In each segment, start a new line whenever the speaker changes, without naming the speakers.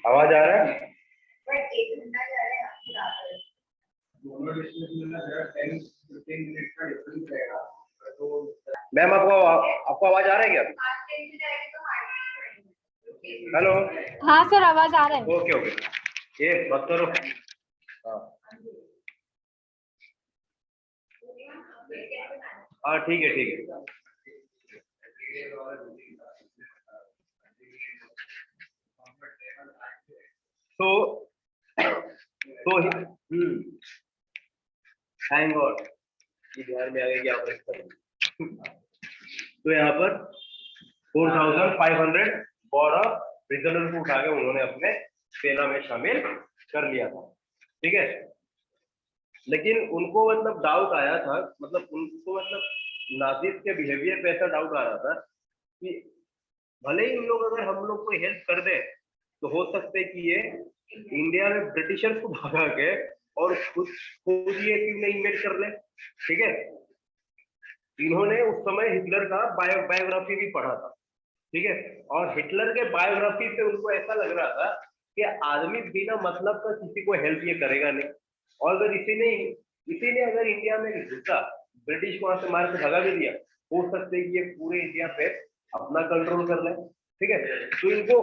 आवाज आ रहा है? मैम आपको आवाज आ रहा है क्या? हेलो।
हाँ सर, आवाज आ रहा है।
ओके ओके, ये बात करो। हाँ ठीक है ठीक है। थैंक गॉड ये ध्यान में आ गया कि आप रख करेंगे। तो यहाँ पर 4500 बॉर्डर प्रिजनर को उठा के उन्होंने अपने सेना में शामिल कर लिया था। ठीक है, लेकिन उनको मतलब डाउट आया था, मतलब उनको मतलब नाजिब के बिहेवियर पे ऐसा डाउट आ रहा था कि भले ही इन लोग अगर हम लोग को हेल्प कर दे तो हो सकता है कि ये इंडिया में ब्रिटिशर्स को भगा के और खुद ये क्यों नहीं इन्वेट कर ले। ठीक है, इन्होंने उस समय हिटलर का बायोग्राफी भी पढ़ा था। ठीक है, और हिटलर के बायोग्राफी से उनको ऐसा लग रहा था कि आदमी बिना मतलब का किसी को हेल्प ये करेगा नहीं, और अगर इसी ने अगर इंडिया में घुसा, ब्रिटिश को वहां से मार के भगा भी दिया, हो सकता है कि ये पूरे इंडिया पे अपना कंट्रोल कर ले। ठीक है, तो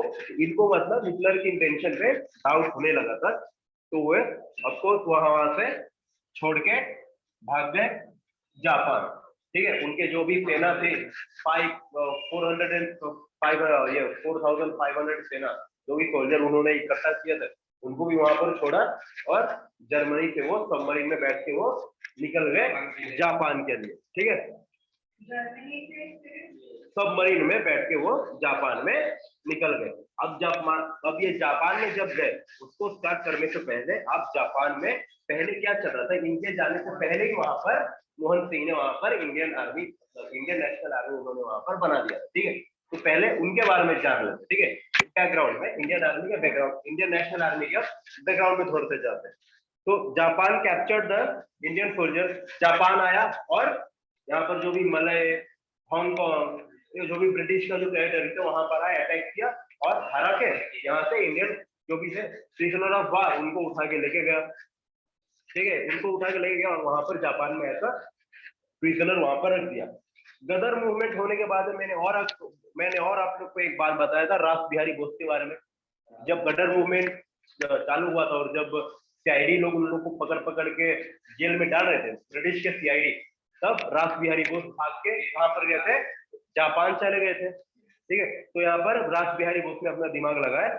इनको मतलब हिटलर की इंटेंशन पे डाउट होने लगा था, तो वे ऑफकोर्स वहां से छोड़ के भाग गए जापान। ठीक है, उनके जो भी सेना थी 4500 सेना, जो भी सोल्जर उन्होंने इकट्ठा किया था, उनको भी वहां पर छोड़ा और जर्मनी से वो सबमरीन में बैठ के वो निकल गए जापान के लिए। ठीक है, सबमरीन में बैठ के वो जापान में निकल गए। अब ये जापान में जब गए, उसको स्टार्ट करने से पहले अब जापान में पहले क्या चल रहा था, इनके जाने से पहले ही वहां पर मोहन सिंह ने वहां पर इंडियन नेशनल आर्मी उन्होंने वहां पर बना दिया। ठीक है, तो पहले उनके बारे में जान लेते। ठीक है, बैकग्राउंड में इंडियन आर्मी का बैकग्राउंड, इंडियन नेशनल आर्मी का बैकग्राउंड में थोड़े से जाते हैं। तो Japan captured the Indian soldier, Japan आया और यहाँ पर जो भी मलय, हांगकांग, जो भी ब्रिटिश का जो टेरिटरी था वहां पर आया, अटैक किया और हरा के यहाँ से इंडियन जो भी थे प्रिजनर ऑफ वार उनको उठा के लेके गया। ठीक है, उनको उठा के लेके गया और वहां पर जापान में ऐसा प्रिजनर वहां पर रख दिया। गदर मूवमेंट होने के बाद मैंने और आप लोग को एक बात बताया था रास बिहारी बोस के बारे में। जब गदर मूवमेंट चालू हुआ था और जब सीआईडी लोग उन लोग को पकड़ पकड़ के जेल में डाल रहे थे, ब्रिटिश के सीआईडी, तब रास बिहारी बोस भाग के कहां पर गए थे, जापान चले गए थे। ठीक है, तो यहाँ पर रास बिहारी बोस ने अपना दिमाग लगाया।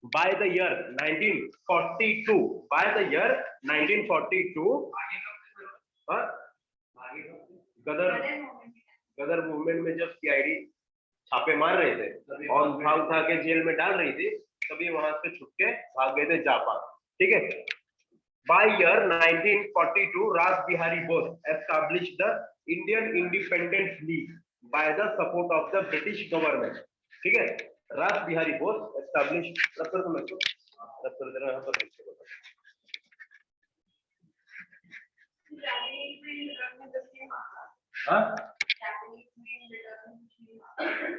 by the year 1942 Ghadar movement में जब सीआईडी छापे मार रहे थे और उठा के जेल में डाल रही थी, तभी वहां से छुप के भाग गए थे जापान। ठीक है, by year 1942 Ras Bihari Bose established the Indian Independence League by the support of the British government. ठीक है, रास बिहारी बोस एस्टैब्लिश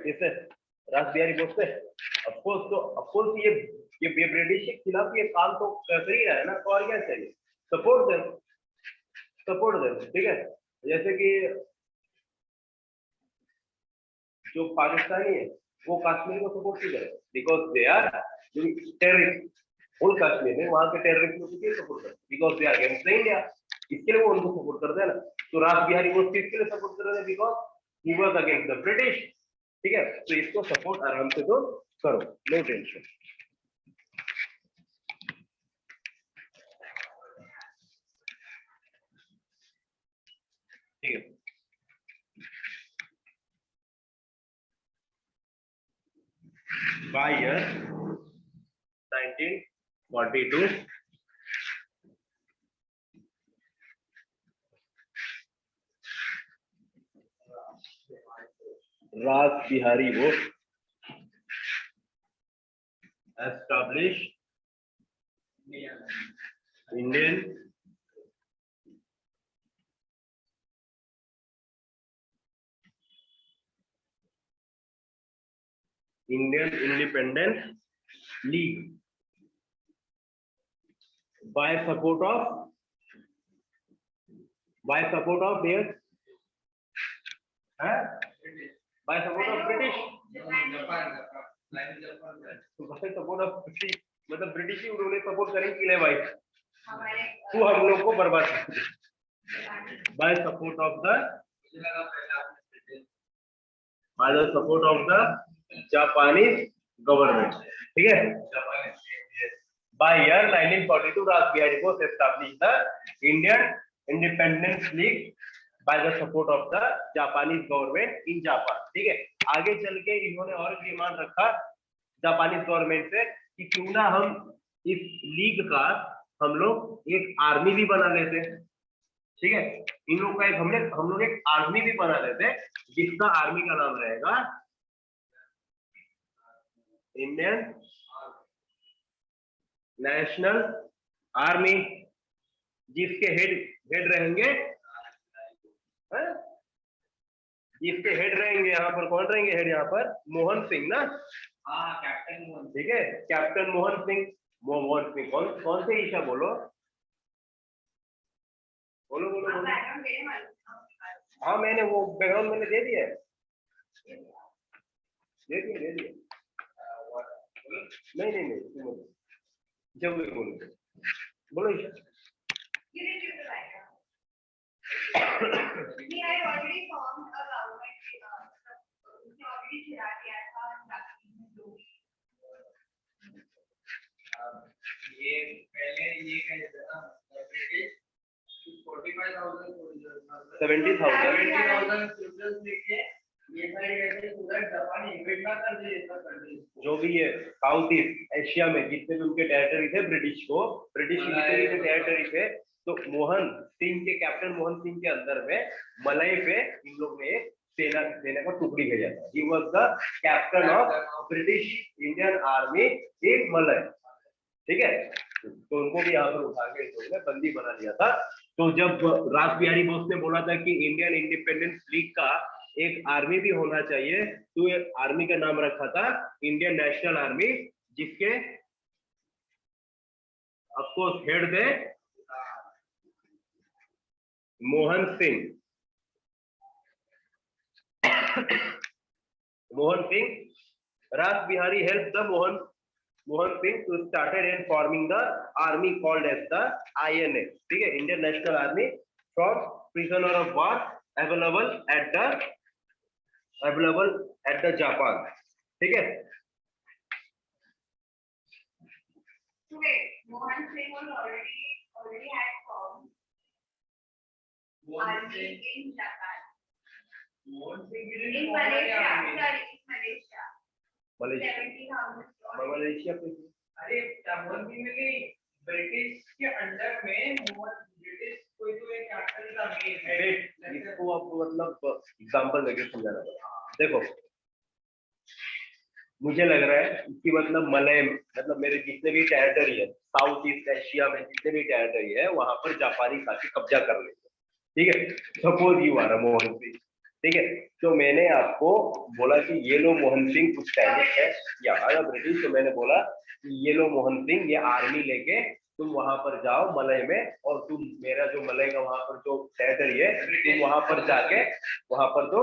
इसे रास बिहारी बोस से ऑफकोर्स ये ब्रिटिश के खिलाफ ये काम तो कर ही रहा है ना, तो और क्या चाहिए, सपोर्ट देम। ठीक है, जैसे कि जो पाकिस्तानी है वो कश्मीर को सपोर्ट क्यों करे, because they are terrorist. Whole Kashmir में वहां के टेररिस्ट को क्यों सपोर्ट करते, because they are against India, इसके लिए वो उनको सपोर्ट करते हैं ना। तो रास बिहारी बोस किसके लिए सपोर्ट कर रहे हैं, because he was against the British. ठीक है, तो इसको सपोर्ट आराम से तो करो, नो टेंशन। ठीक है, by year 1942 Ras Bihari Bose established Indian Indian Independence League by support of their by support of British support of British मतलब ब्रिटिश ही उन्होंने सपोर्ट करें कि ले भाई तू हम लोग को बर्बाद by support of the Japanese government, ठीक है। By year 1942 Rasbihari Bose establish the Indian Independence League by the support of the Japanese government in Japan, ठीक है। आगे चल के इन्होंने और डिमांड रखा जापानीज गवर्नमेंट से कि क्यों ना हम इस लीग का हम लोग एक आर्मी भी बना लेते, ठीक है। इन लोग का हम लोग एक आर्मी भी बना लेते जिसका आर्मी का नाम रहेगा इंडियन नेशनल आर्मी, जिसके हेड रहेंगे जिसके हेड रहेंगे यहाँ पर कौन रहेंगे हेड यहाँ पर मोहन सिंह ना, कैप्टन मोहन, ठीक है। कैप्टन मोहन सिंह कौन से ईशा बोलो बोलो बोलो बोलो। हाँ मैंने वो बैकग्राउंड मैंने दे दिया नहीं जब बोलो ईशा।
ये पहले ये कहते थे ना ब्रिटिश 70,000 सोल्जर्स लेके ये सारे कहते हैं पूरा जापान इन्वेड ना कर दे
जो भी है साउथ ईस्ट एशिया में जितने भी उनके टेरिटरी थे ब्रिटिश की जितने भी टेरिटरी थे, तो मोहन सिंह के कैप्टन मोहन सिंह के अंदर में मलई पे इन लोग ने सेना का टुकड़ी भेजा था। He was the captain of British Indian army इन मलई, ठीक है। तो उनको भी यहाँ पर उठा के इन्होंने बंदी बना लिया था। तो जब रासबिहारी बोस ने बोला था कि इंडियन इंडिपेंडेंस लीग का एक आर्मी भी होना चाहिए, तो ये आर्मी का नाम रखा था इंडियन नेशनल आर्मी, जिसके ऑफ कोर्स हेड थे Mohan Singh. Rasbihari help the Mohan Singh to started and forming the army called as the INA, ठीक है, Indian National army from prisoner of war available at the Japan, ठीक है।
Mohan Singh was already had formed army in Japan.
Mohan Singh
In Malaysia, sorry, in Malaysia.
Malaysia
70,000.
Malaysia पे
अरे मोहन सिंह ने British के under में British कोई तो एक कैप्टन था मेन हेड,
इसको आपको मतलब एग्जांपल देके समझाना पड़ेगा। देखो मुझे लग रहा है कि मतलब मलय मतलब मेरे जितने भी टेरिटरी है साउथ ईस्ट एशिया में जितने भी टेरिटरी है वहां पर जापानी आके कब्जा कर लेते, ठीक है। Suppose you are Mohan Singh, ठीक है। तो मैंने आपको बोला कि ये लो मोहन सिंह कुछ स्टाइलिश है या अगर ब्रिटिश, तो मैंने बोला कि ये लो मोहन सिंह ये आर्मी लेके तुम वहां पर जाओ मलय में, और तुम मेरा जो मलय का वहां पर जो टेरिटरी है तुम वहां पर जाके वहां पर तो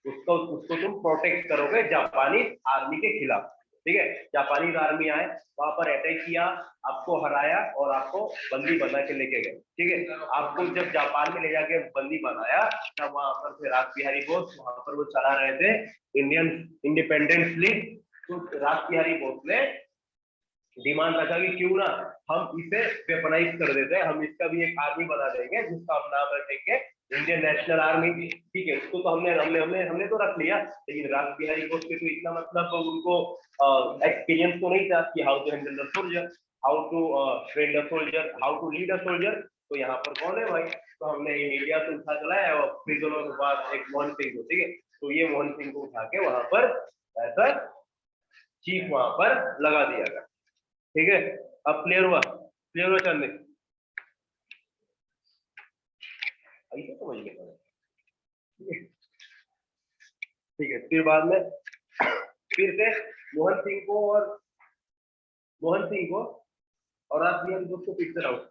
उसको तुम प्रोटेक्ट करोगे जापानी आर्मी के खिलाफ, ठीक है। जापानी आर्मी आए वहां पर अटैक किया, आपको हराया और आपको बंदी बना के लेके गए, ठीक है। आपको जब जापान में ले जाके बंदी बनाया तब वहां पर फिर रासबिहारी बोस वहां पर वो चला रहे थे इंडियन इंडिपेंडेंस लीग। तो रासबिहारी बोस ने डिमांड रखा कि क्यों ना हम इसे वेपनाइज कर देते हैं, हम इसका भी एक आर्मी बना देंगे जिसका हम नाम रखेंगे इंडियन नेशनल आर्मी, ठीक है। उसको तो हमने तो रख लिया, लेकिन रासबिहारी बोस के तो इतना मतलब उनको एक्सपीरियंस तो नहीं था कि how to handle the soldier, how to train the soldier, how to lead a soldier. तो यहाँ पर कौन है भाई, तो हमने इंडिया से उठा चलाया और प्रिजनर के बाद एक मोहन सिंह को, ठीक है। तो ये मोहन सिंह को उठा के वहां पर ऐसा चीफ वहां पर लगा दिया गया, ठीक है। अब क्लियर हुआ चंदे, ऐसे समझ गए, ठीक है। फिर बाद में फिर से मोहन सिंह को और आप ये दोस्तों पिक्चर आउट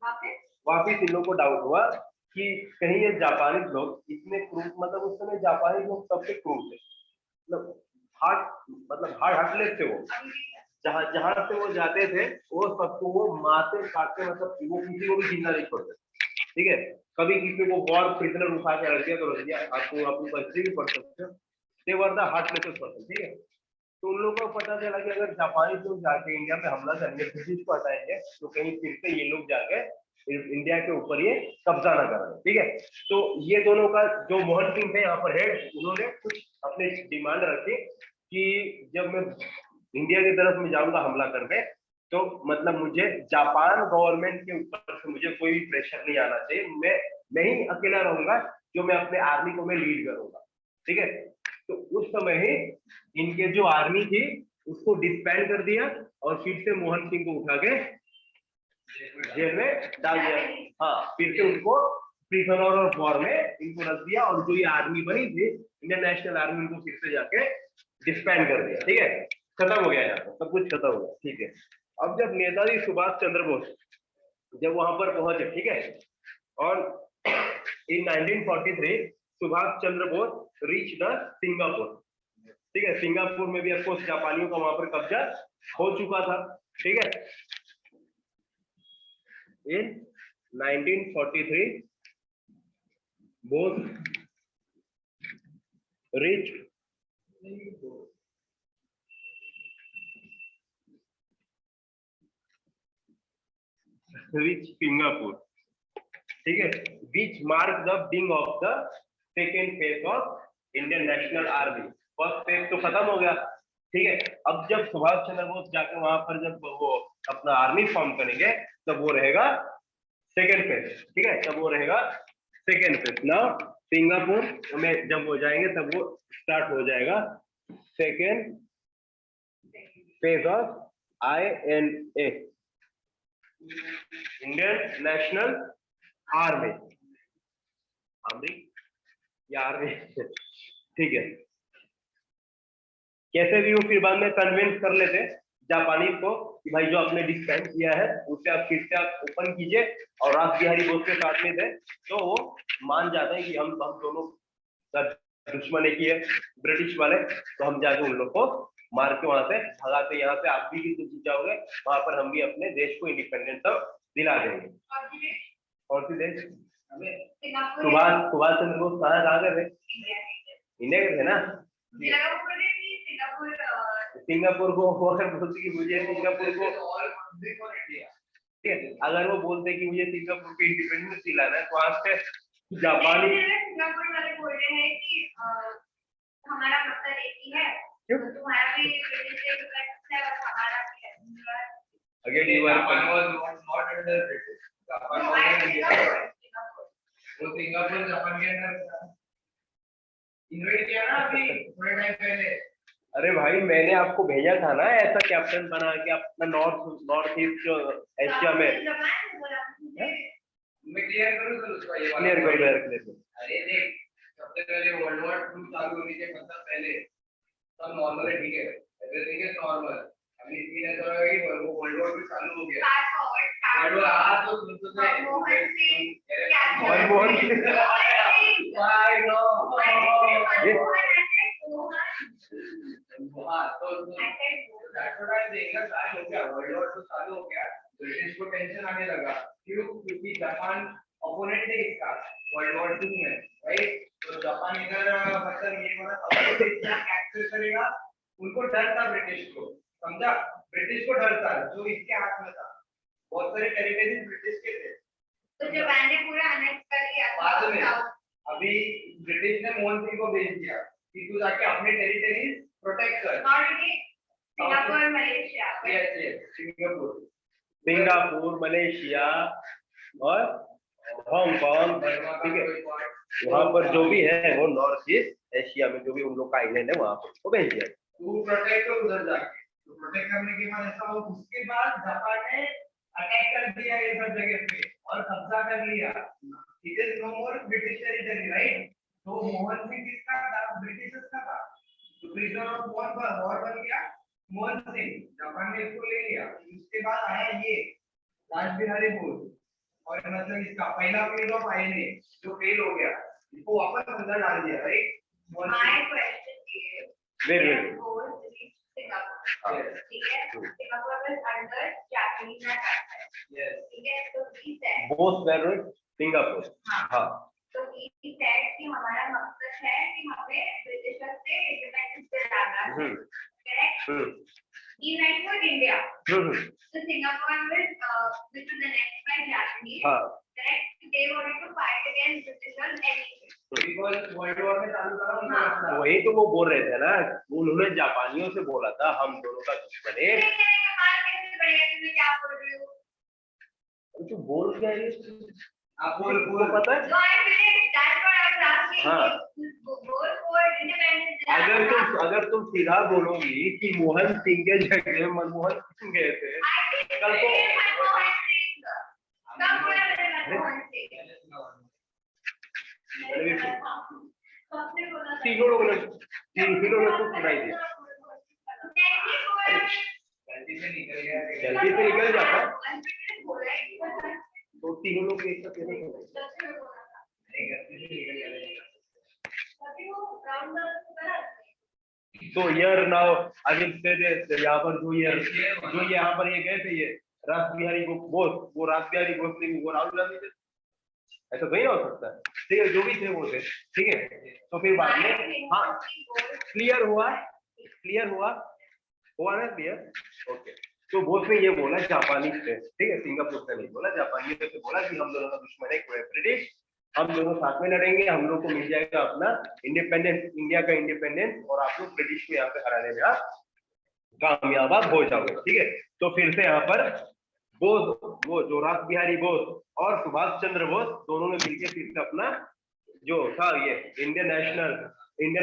वापस
वापिस इन लोगों को डाउट हुआ कि कहीं ये जापानी लोग इतने क्रूर, मतलब उस समय जापानी लोग सबसे क्रूर थे, मतलब हार्ड हार्टलेस थे वो। जहां जहां से वो जाते थे वो सबको वो मारते काटते, मतलब वो किसी को भी जिंदा नहीं छोड़ते। ठीक है, कभी किसी को वॉर प्रिजनर उठा के रख दिया तो रख दिया, आपको अपनी हिस्ट्री भी पढ़ सकते हो। दे वर द हार्टलेस पर्सन। ठीक है, तो उन लोगों को पता चला कि अगर जापानी लोग जाके इंडिया में हमला करेंगे, ब्रिटिश को हटाएंगे, तो कहीं फिर से ये लोग जाके इंडिया के ऊपर ये कब्जा ना करें। ठीक है, तो ये दोनों का जो मोहन सिंह थे यहाँ पर हेड, उन्होंने कुछ अपने डिमांड रखी कि जब मैं इंडिया की तरफ में जाऊंगा हमला करने, तो मतलब मुझे जापान गवर्नमेंट के ऊपर से मुझे कोई भी प्रेशर नहीं आना चाहिए, मैं ही अकेला रहूंगा जो मैं अपने आर्मी को मैं लीड करूंगा। ठीक है, तो उस समय ही इनके जो आर्मी थी उसको डिस्बैंड कर दिया और फिर से मोहन सिंह को उठा के जेल में डाल दिया। हाँ, फिर से उनको प्रिजनर और वॉर में इनको रख दिया, और जो ये आर्मी बनी थी इंडियन नेशनल आर्मी, उनको फिर से जाके डिस्बैंड कर दिया। ठीक है, खत्म हो गया, यहाँ पर सब कुछ खत्म हो गया। ठीक है, अब जब नेताजी सुभाष चंद्र बोस जब वहां पर पहुंचे, ठीक है, और इन 1943 Subhash Chandra Bose reach the Singapore. ठीक है, सिंगापुर में भी ऑफकोर्स जापानियों का वहां पर कब्जा हो चुका था। ठीक है, in 1943 both reached Singapore. ठीक है, which marked the beginning of the second phase of Indian National Army. First phase तो खत्म हो गया। ठीक है, अब जब सुभाष चंद्र बोस जाके वहां पर जब वो अपना आर्मी फॉर्म करेंगे, तब वो रहेगा सेकेंड फेज। ठीक है, तब वो रहेगा सेकेंड फेज। नाउ सिंगापुर में जब हो जाएंगे तब वो स्टार्ट हो जाएगा second phase of INA, Indian National army. Army ठीक है, कैसे भी वो फिर बाद में कन्विंस कर लेते जापानीज को कि भाई जो आपने डिस्बैंड किया है उसे आप फिर से आप ओपन कीजिए, और राज बिहारी बोस के साथ में थे, तो वो मान जाते हैं कि हम दोनों का दुश्मन एक ही है ब्रिटिश वाले, तो हम जाके उन लोग को मार के वहां से भगाते, यहाँ से आप भी जीत जाओगे, वहां पर हम भी अपने देश को इंडिपेंडेंस दिला देंगे। कौन सी देश? सुभाष चंद्र बोस कहाँ गए थे? इंडिया गए थे ना। सिंगापुर को अगर बोलते कि मुझे सिंगापुर को, ठीक है, अगर वो बोलते कि मुझे सिंगापुर को इंडिपेंडेंस दिलाना है, तो आज से जापानी
सिंगापुर वाले बोल रहे हैं कि हमारा मतलब एक ही है, तो तुम्हारा भी हमारा भी है।
Again you are
not under British, Japan वो सिंगापुर जापान के अंदर इन्वेट किया ना अभी थोड़े टाइम पहले।
अरे भाई, मैंने आपको भेजा था ना ऐसा कैप्टन बना के अपना नॉर्थ ईस्ट एशिया में।
मैं क्लियर करूं सर उसका, ये
क्लियर।
अरे देख, सबसे पहले वर्ल्ड वॉर 2 चालू होने के मतलब पहले सब नॉर्मल है, ठीक है, एवरीथिंग इज नॉर्मल। अभी सीन ऐसा है कि वो वर्ल्ड वॉर 2 चालू हो गया, वर्ल्ड वॉर आ तो
मनमोहन
सिंह
आई नो हाँ, तो that's what I think, start हो गया वर्ल्ड वॉर 2 चालू हो गया, ब्रिटिश को टेंशन आने लगा, क्यों? क्योंकि जापान ओपोनेंट है इसका वर्ल्ड वॉर 2 में, राइट? तो जापान इधर मतलब ये वाला सब इतना कैप्चर करेगा, उनको डर था ब्रिटिश को, समझा? ब्रिटिश को डर था जो इसके हाथ में था, बहुत सारे टेरिटरीज ब्रिटिश के थे,
तो जापान ने पूरा अनेक्स कर लिया।
बाद में अभी ब्रिटिश ने मोहन सिंह को भेज दिया कि तू जाके अपने टेरिटरीज प्रोटेक्ट कर।
सिंगापुर मलेशिया,
सिंगापुर मलेशिया और हांगकांग, ठीक है, वहां पर जो भी है वो नॉर्थ ईस्ट एशिया में जो भी उन लोग का आइलैंड है वहां पर वो भेज दिया।
तू प्रोटेक्ट कर उधर जाके, तो प्रोटेक्ट करने के बाद ऐसा हुआ, उसके बाद जापान ने अटैक कर दिया ये सब जगह पे और कब्जा कर लिया। It is no more British territory, right? तो मोहन सिंह किसका था? ब्रिटिशर्स का था, तो प्रिजनर ऑफ वॉर बन गया मोहन सिंह, जापान ने इसको ले लिया। उसके बाद आया ये राज बिहारी बोस, और मतलब इसका पहला फेज ऑफ आईएनए जो फेल हो गया, इसको वापस अंदर डाल दिया, right?
My question is,
Very
Singapore, ठीक है? Singapore was under Japanese attack,
Yes.
ठीक है? तो he said,
both where Singapore. हाँ
तो he said कि हमारा मकसद है कि हमें ब्रिटिशर्स से इंडिपेंडेंस दिलाना है, correct? He went for India. So Singapore which was annexed by Japanese,
हाँ
correct? They wanted to fight against Britishers anyway.
Because world war में चालू करा उनका रास्ता।
वही तो वो बोल रहे थे ना, उन्होंने जापानियों से बोला था हम दोनों का दुश्मन है।
हमारा कैसे बढ़िया, तुम्हें क्या बोल रही हो?
तो बोल क्या है?
आप
आपको पता है?
So I finished. That's what I was asking.
हाँ।
Go for independence.
अगर तुम सीधा बोलोगी कि मोहन सिंह के जगह मनमोहन सिंह गए थे, कल को तीनों लोगों ने तो सुनाई दी।
गलती से निकल गया।
जल्दी से निकल जाता तो तीनों लोग एक साथ कैसे
नहीं, गलती से निकल गया।
तो year now I will say this, यहाँ पर जो यहाँ पर ये गए थे, ये रास बिहारी बोस, वो रास बिहारी बोस नहीं, वो राहुल गांधी थे। ऐसा तो नहीं हो सकता, ठीक है? जो भी थे वो थे, ठीक है? तो फिर बाद में हाँ क्लियर हुआ ना क्लियर? ओके। तो बोस ने ये बोला जापानी से, ठीक है? सिंगापुर से नहीं बोला, जापानी से बोला कि हम दोनों का दुश्मन है ब्रिटिश, हम दोनों साथ में लड़ेंगे, हम लोग को मिल जाएगा अपना इंडिपेंडेंस, इंडिया का इंडिपेंडेंस, और आप लोग ब्रिटिश को यहाँ पे हराने में कामयाब हो जाओगे, ठीक है? तो फिर से यहाँ पर बोस, वो जो रास बिहारी बोस और सुभाष चंद्र बोस दोनों ने मिलकर फिर से अपना जो था ये इंडियन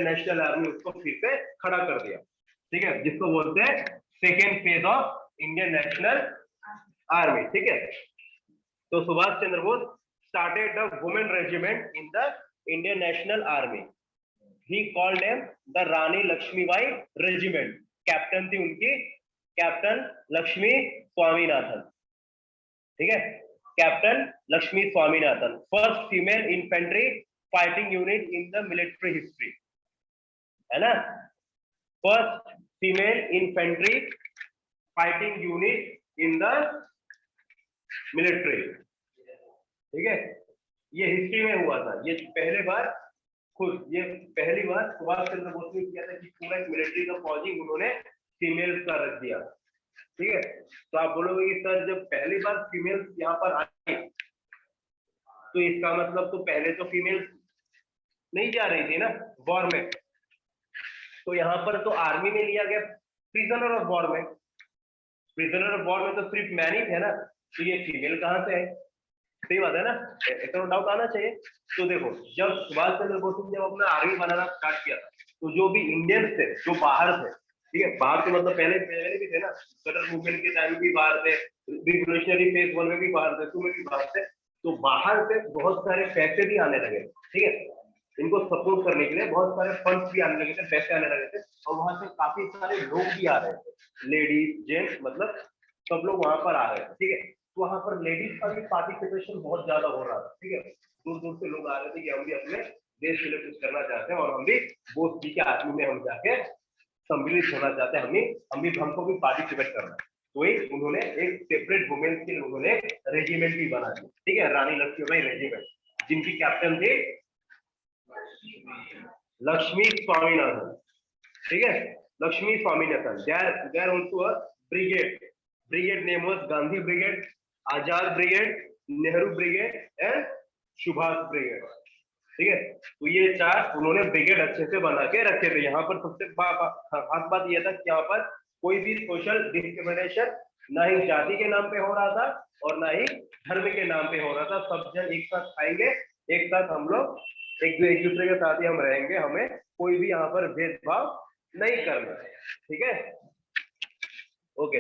नेशनल आर्मी, उसको फिर से खड़ा कर दिया, ठीक है? जिसको बोलते हैं second phase of Indian National army, ठीक है? तो Subhash Chandra Bose started the women regiment in the Indian National Army. He called them the Rani Lakshmibai Regiment. Captain थी उनकी कैप्टन लक्ष्मी स्वामीनाथन, ठीक है? Captain Lakshmi Swaminathan, first female infantry fighting unit in the military history, है ना? First female infantry fighting unit in the military, ठीक है? ये history में हुआ था, ये पहली बार सुभाष चंद्र बोस ने किया था कि पूरा एक मिलिट्री का फौजी उन्होंने फीमेल्स का रख दिया, ठीक है? तो आप बोलोगे कि सर जब पहली बार फीमेल्स यहाँ पर आई तो इसका मतलब तो पहले तो फीमेल्स नहीं जा रही थी ना वॉर में, तो यहाँ पर तो आर्मी में लिया गया प्रिजनर ऑफ वॉर में, तो सिर्फ मैन ही थे ना, तो ये फीमेल कहाँ से है? सही बात है ना, ऐसा डाउट आना चाहिए। तो देखो जब सुभाष चंद्र बोस ने जब अपना आर्मी बनाना स्टार्ट किया था, तो जो भी इंडियंस थे जो बाहर थे, ठीक है? बाहर तो मतलब पहले भी थे ना, कटर मूवमेंट के टाइम भी बाहर थे, रिवोल्यूशनरी फेज 1 में भी बाहर थे, 2 में भी बाहर थे, तो बाहर से बहुत सारे पैसे भी आने लगे, ठीक है? इनको सपोर्ट करने के लिए बहुत सारे फंड्स भी आने लगे थे, पैसे आने लगे थे, और वहां से काफी सारे लोग भी आ रहे थे, लेडीज जेंट्स, मतलब सब लोग वहां पर आ रहे थे, ठीक है? वहां पर लेडीज का भी पार्टिसिपेशन बहुत ज्यादा हो रहा था, ठीक है? दूर दूर से लोग आ रहे थे कि हम भी अपने देश के लिए कुछ करना चाहते हैं और हम भी बोस जी के आर्मी में हम जाके सम्मिलित होना चाहते हैं, हमको भी पार्टिसिपेट करना है। तो उन्होंने एक सेपरेट वुमेन्स के लिए उन्होंने रेजिमेंट भी बना दिया, ठीक है? रानी लक्ष्मीबाई रेजिमेंट, जिनकी कैप्टन थे लक्ष्मी स्वामीनाथन, ठीक है? Lakshmi Swaminathan, there also a brigade name was Gandhi brigade, Azad brigade, Nehru brigade and Subhash brigade, ठीक है? तो ये 4 उन्होंने ब्रिगेड अच्छे से बना के रखे थे। यहाँ पर सबसे खास बात यह था कि यहाँ पर कोई भी सोशल डिस्क्रिमिनेशन ना ही जाति के नाम पे हो रहा था और ना ही धर्म के नाम पे हो रहा था। सब जन एक साथ खाएंगे, एक साथ हम लोग एक दूसरे के साथ ही हम रहेंगे, हमें कोई भी यहाँ पर भेदभाव नहीं करना है, ठीक है? ओके,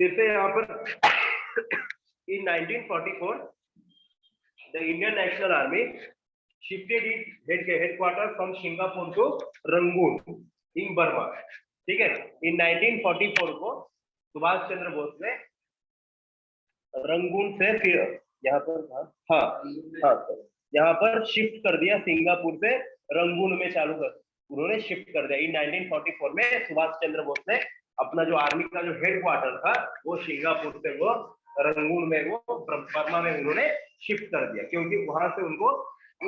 फिर से यहाँ पर in 1944 the Indian National Army shifted its headquarters from Singapore to Rangoon in Burma. ठीक है। इन 1944 को सुभाष चंद्र बोस ने रंगून से फिर यहाँ पर यहाँ पर शिफ्ट कर दिया, सिंगापुर से रंगून में चालू कर उन्होंने शिफ्ट कर दिया। इन 1944 में सुभाष चंद्र बोस ने अपना जो आर्मी का जो हेडक्वार्टर था वो सिंगापुर से वो रंगून में वो बर्मा में उन्होंने शिफ्ट कर दिया, क्योंकि वहां से उनको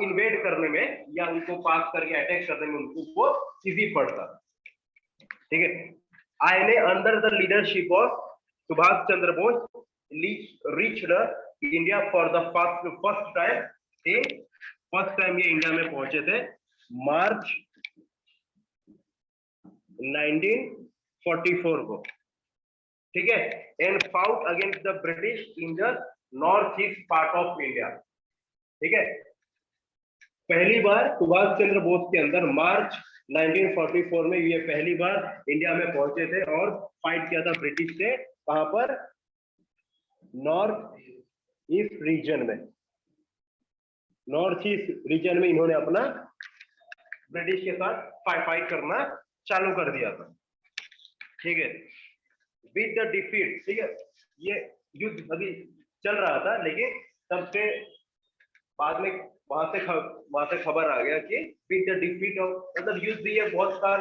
इन्वेड करने में या उनको पास करके अटैक करने में उनको वो इजी पड़ता। ठीक है। INA under the leadership of Subhash Chandra Bose reached India for the first time। First time ये इंडिया में पहुंचे थे मार्च 1944 को। ठीक है। And fought against the British in the north east part of India. ठीक है। पहली बार सुभाष चंद्र बोस के अंदर मार्च 1944 में ये पहली बार इंडिया में पहुंचे थे और फाइट किया था ब्रिटिश से। कहां पर? नॉर्थ ईस्ट रीजन में। नॉर्थ ईस्ट रीजन में इन्होंने अपना ब्रिटिश के साथ फाइट करना चालू कर दिया था। ठीक है। विद द डिफीट, ठीक है, ये युद्ध अभी चल रहा था, लेकिन तब से बाद में वहां से खबर आ गया कि विद द डिफीट ऑफ, मतलब युद्ध ये बहुत साल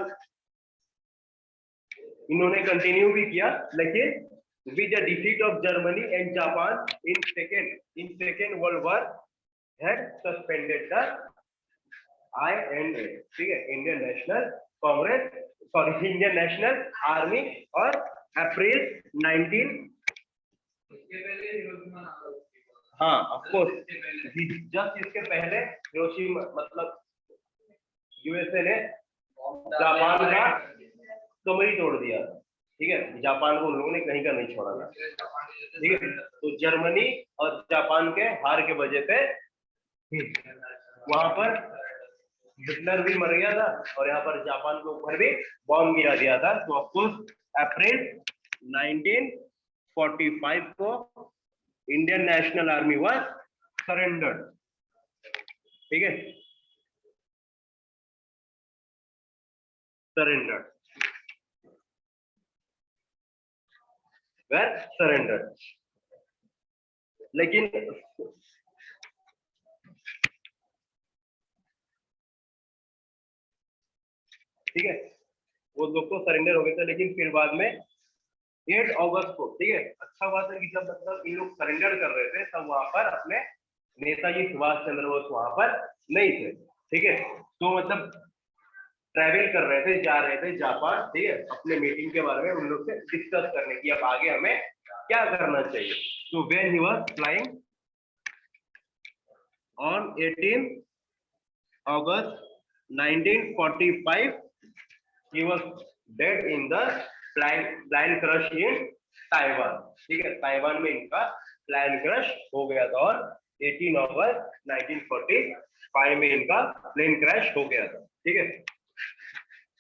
इन्होंने कंटिन्यू भी किया, लेकिन with the defeat of Germany and Japan in second world war had suspended the INA। ठीक है, Indian national Congress, sorry Indian National army, और अप्रैल 19 हाँ ऑफ कोर्स जस्ट इसके पहले हिरोशिमा, मतलब यूएसए ने जापान का कमरी तोड़ दिया। ठीक है। जापान को उन लोगों ने कहीं का नहीं छोड़ा था। ठीक है। तो जर्मनी और जापान के हार के वजह से वहां पर हिटलर भी मर गया था और यहाँ पर जापान के ऊपर भी बॉम्ब गिरा दिया था। तो ऑफकोर्स अप्रैल 1945 को Indian National Army was surrendered. ठीक है, सरेंडर्ड, were surrendered। लेकिन ठीक है, वो लोग तो सरेंडर हो गए थे, लेकिन फिर बाद में 8 अगस्त को, ठीक है, अच्छा बात है कि जब मतलब इन लोग सरेंडर कर रहे थे तब वहां पर अपने नेताजी सुभाष चंद्र बोस वहां पर नहीं थे। ठीक है। तो मतलब ट्रैवल कर रहे थे, जा रहे थे जापान। ठीक है, अपने मीटिंग के बारे में उन लोग से डिस्कस करने की अब आगे हमें क्या करना चाहिए। तो when he was flying on 18 August 1945 he was dead in the plane crash in Taiwan. ठीक है, ताइवान में इनका प्लेन क्रश हो गया था और 18 अगस्त 1945 में इनका प्लेन क्रैश हो गया था। ठीक है।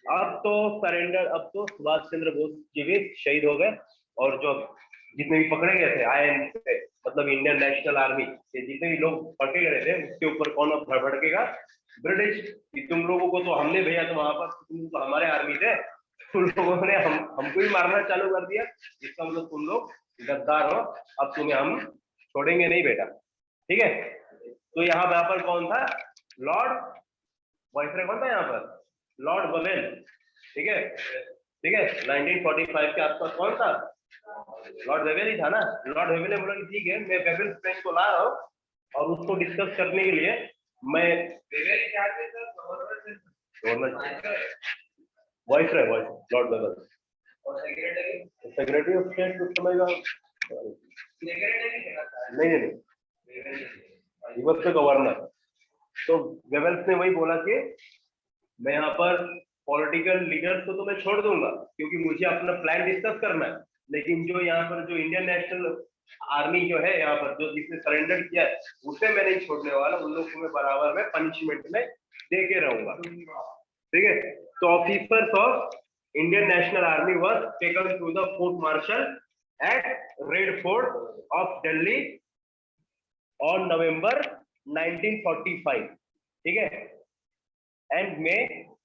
अब तो सरेंडर, अब तो सुभाष चंद्र बोस जी भी शहीद हो गए और जो जितने भी पकड़े गए थे आईएन से, मतलब इंडियन नेशनल आर्मी के जितने भी लोग पकड़े गए थे, उसके ऊपर कौन भड़केगा? ब्रिटिश। कि तुम लोगों को तो हमने भेजा था वहां पर, तुम तो हमारे आर्मी थे, तुम लोगों ने हमको ही मारना चालू कर दिया, इसका मतलब तुम लोग गद्दार हो, अब तुम्हें हम छोड़ेंगे नहीं बेटा। ठीक है। तो यहाँ पर कौन था? लॉर्ड वाइसरॉय कौन था यहाँ पर? Lord Wavell. ठीक है, ठीक है, 1945 के आसपास कौन था? लॉर्ड वेवेल ही था ना। लॉर्ड वेवेल ने बोला कि ठीक है, मैं वेवेल फ्रेंच को ला रहा हूँ और उसको डिस्कस करने के लिए मैं वाइसरॉय लॉर्ड वेवेल और सेक्रेटरी ऑफ स्टेट उस समय का नहीं, ही वाज द गवर्नर। तो वेवेल्स ने वही बोला कि मैं यहाँ पर पॉलिटिकल लीडर्स को तो मैं छोड़ दूंगा क्योंकि मुझे अपना प्लान डिस्कस करना है, लेकिन जो यहाँ पर जो इंडियन नेशनल आर्मी जो है यहाँ पर जो जिसने सरेंडर किया है उसे मैं नहीं छोड़ने वाला, उन लोगों को मैं बराबर में पनिशमेंट में दे के रहूंगा। ठीक है। तो officers of Indian National Army was taken to the court martial at Red Fort of Delhi on November 1945। ठीक है। And May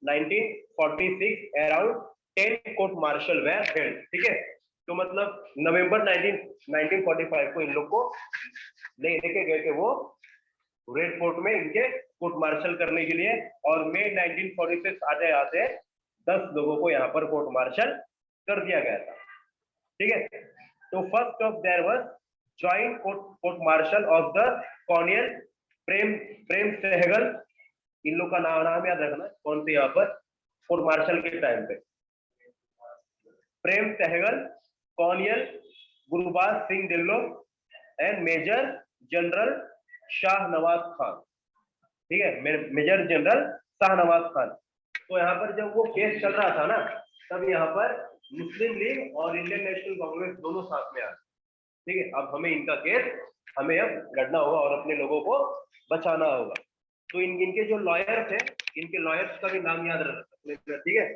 1946 around 10 court martial were held, ठीक है। तो मतलब नवंबर 1945 को इन लोग को लेके गए थे वो रेड फोर्ट में इनके कोर्ट मार्शल करने के लिए, और मई 1946 आते आते 10 लोगों को यहाँ पर कोर्ट मार्शल कर दिया गया था, ठीक है। तो first off there was joint court martial of the colonel Prem Prem Sahgal. इन लोग का नाम याद रखना, कौन थे यहाँ पर कोर्ट मार्शल के टाइम पे, Prem Sahgal, colonel Gurbaz Singh Dhillon and major general Shahnawaz Khan, ठीक है, मेजर जनरल शाहनवाज खान। तो यहाँ पर जब वो केस चल रहा था ना, तब यहाँ पर मुस्लिम लीग और इंडियन नेशनल कांग्रेस दोनों साथ में आ, ठीक है। अब हमें इनका केस हमें अब लड़ना होगा और अपने लोगों को बचाना होगा। तो इनके जो लॉयर थे, इनके लॉयर्स का भी नाम याद रखना, ठीक है।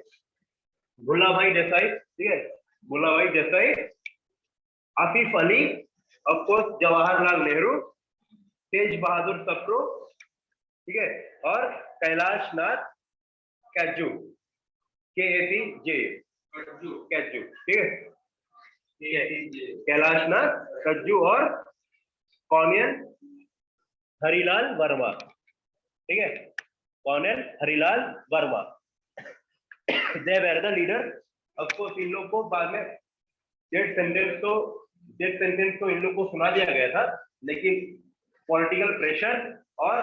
भुल्ला भाई देसाई, ठीक है, भुल्ला भाई देसाई, आसिफ अली, ऑफ कोर्स जवाहरलाल नेहरू, तेज बहादुर सप्रू, ठीक है, और कैलाश नाथ कैजू, KATJ कैजू, ठीक है, कैलाश नाथ कज्जू और कॉर्नियल हरिलाल वर्मा, ठीक है, Cornell Harilal Verma, they were the leader. Of course in लोग को बाद में डेथ सेंटेंस तो इन लोग को सुना दिया गया था, लेकिन पॉलिटिकल प्रेशर और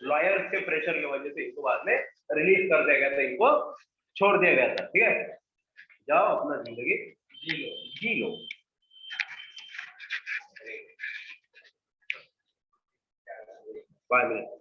लॉयर्स के प्रेशर की वजह से इनको बाद में रिलीज कर दिया गया था, इनको छोड़ दिया गया था, ठीक है। जाओ अपना जिंदगी जी लो। Bye.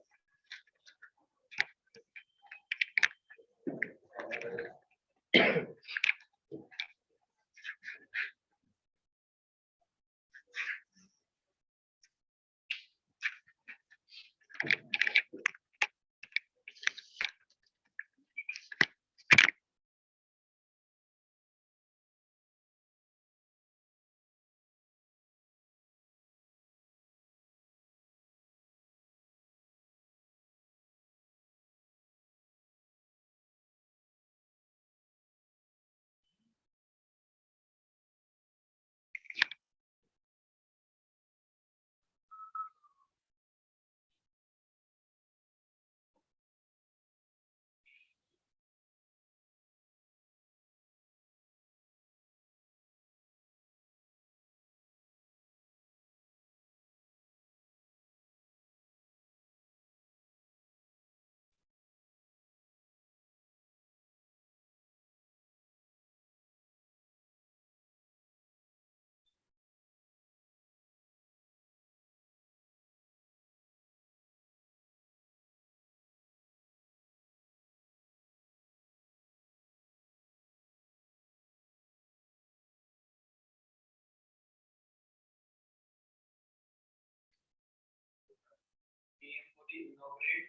inaugurate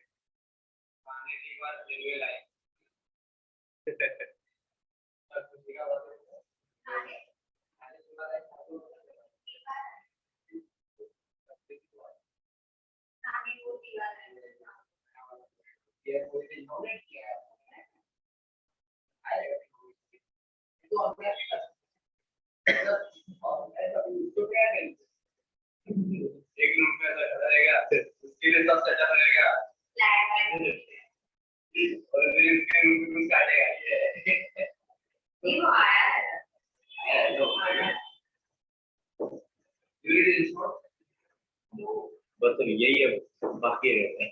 Gandhi railway line. एक रूम में ऐसा रहेगा, उसके लिए सब सेटअप रहेगा, और फिर इसके रूम में कुछ काटेगा।
ये वो आया है।
बस यही है, बाकी रहते हैं।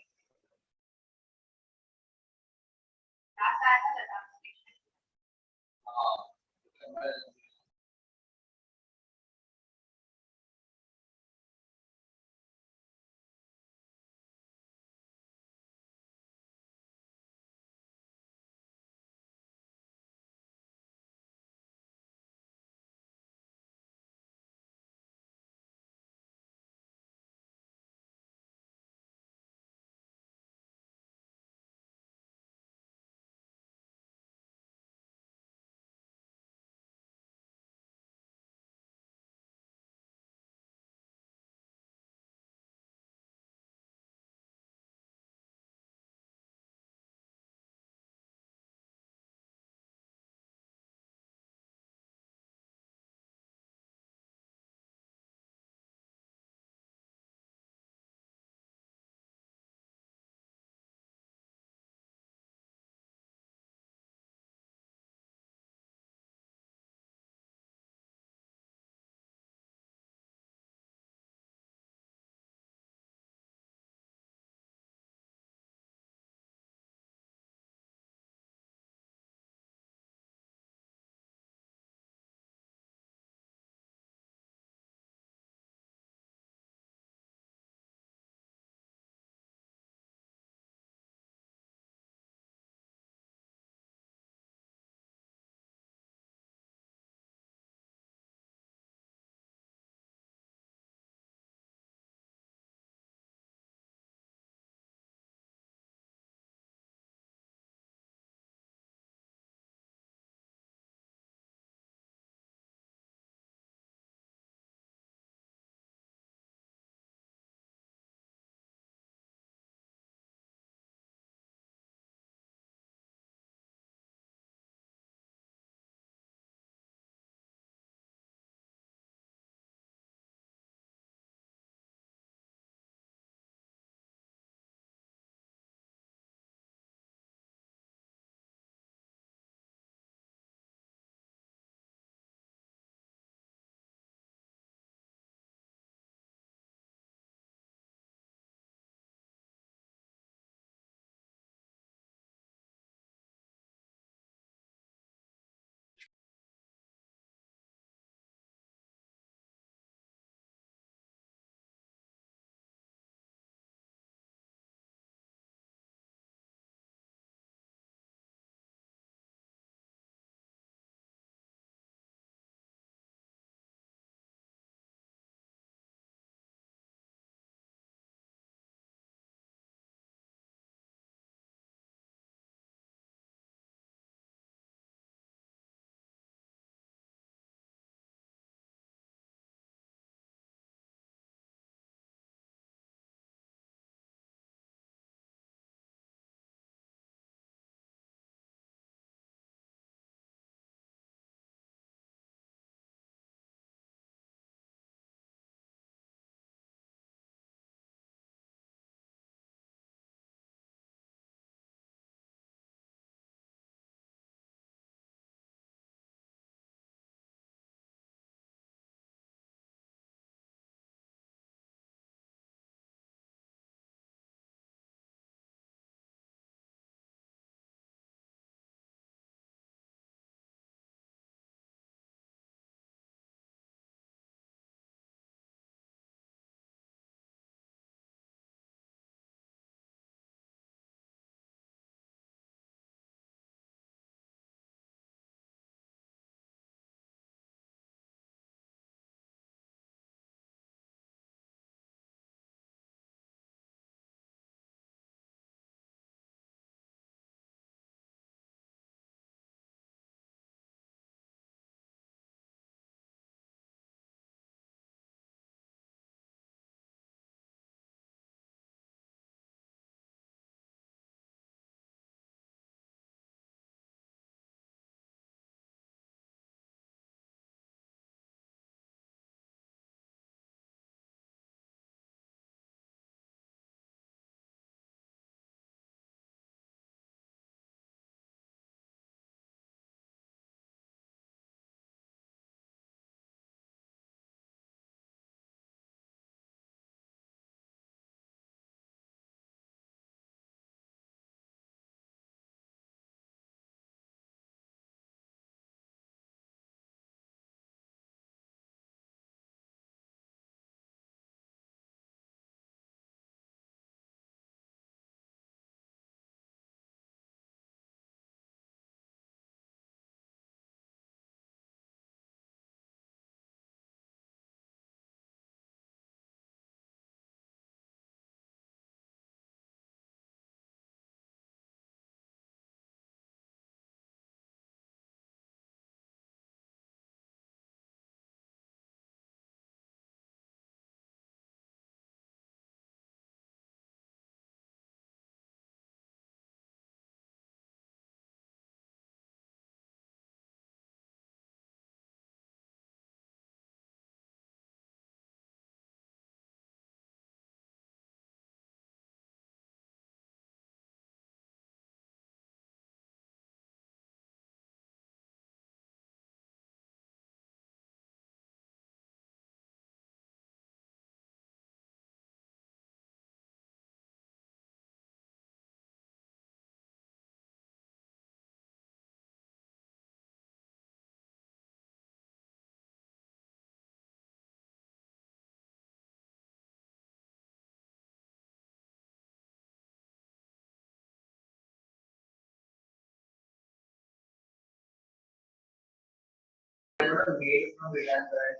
able to gain from Vedanta and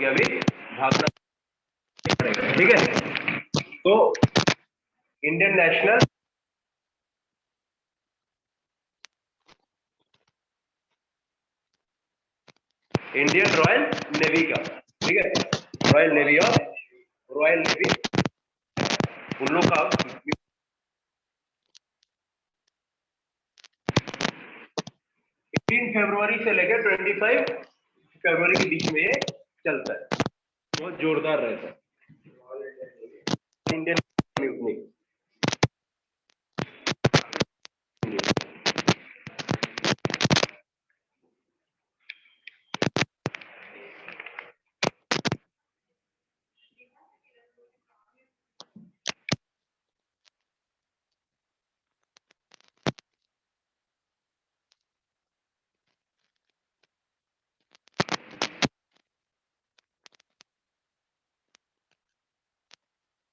अभी भागना पड़ेगा, ठीक है। तो Indian national Indian royal navy का, ठीक है, रॉयल नेवी उन लोग का 18 फरवरी से लेकर 25 फरवरी के बीच में ये चलता है, बहुत जोरदार रहता है इंडियन म्यूटनी।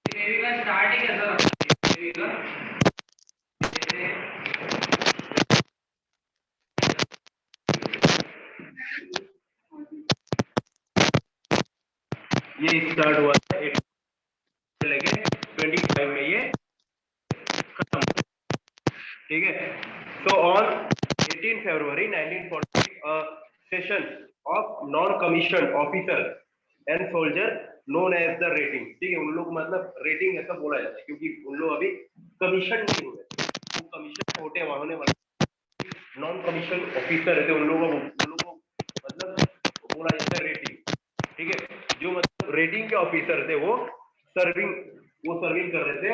नेवी का स्टार्टिंग कैसा रहा? नेवी का
ये स्टार्ट हुआ था 8 से लेके 25 में ये खत्म, ठीक है। So on 18 February 1940 session of non commission officer and soldier known as the rating, ठीक है। उन लोग मतलब रेटिंग ऐसा बोला जाता है क्योंकि उन लोग अभी कमीशन नहीं हुए, वो कमीशन होते होने वाले नॉन कमीशन ऑफिसर रहते उन लोगों को मतलब बोला जाता है रेटिंग, ठीक है। जो मतलब रेटिंग के ऑफिसर थे वो सर्विंग कर रहे थे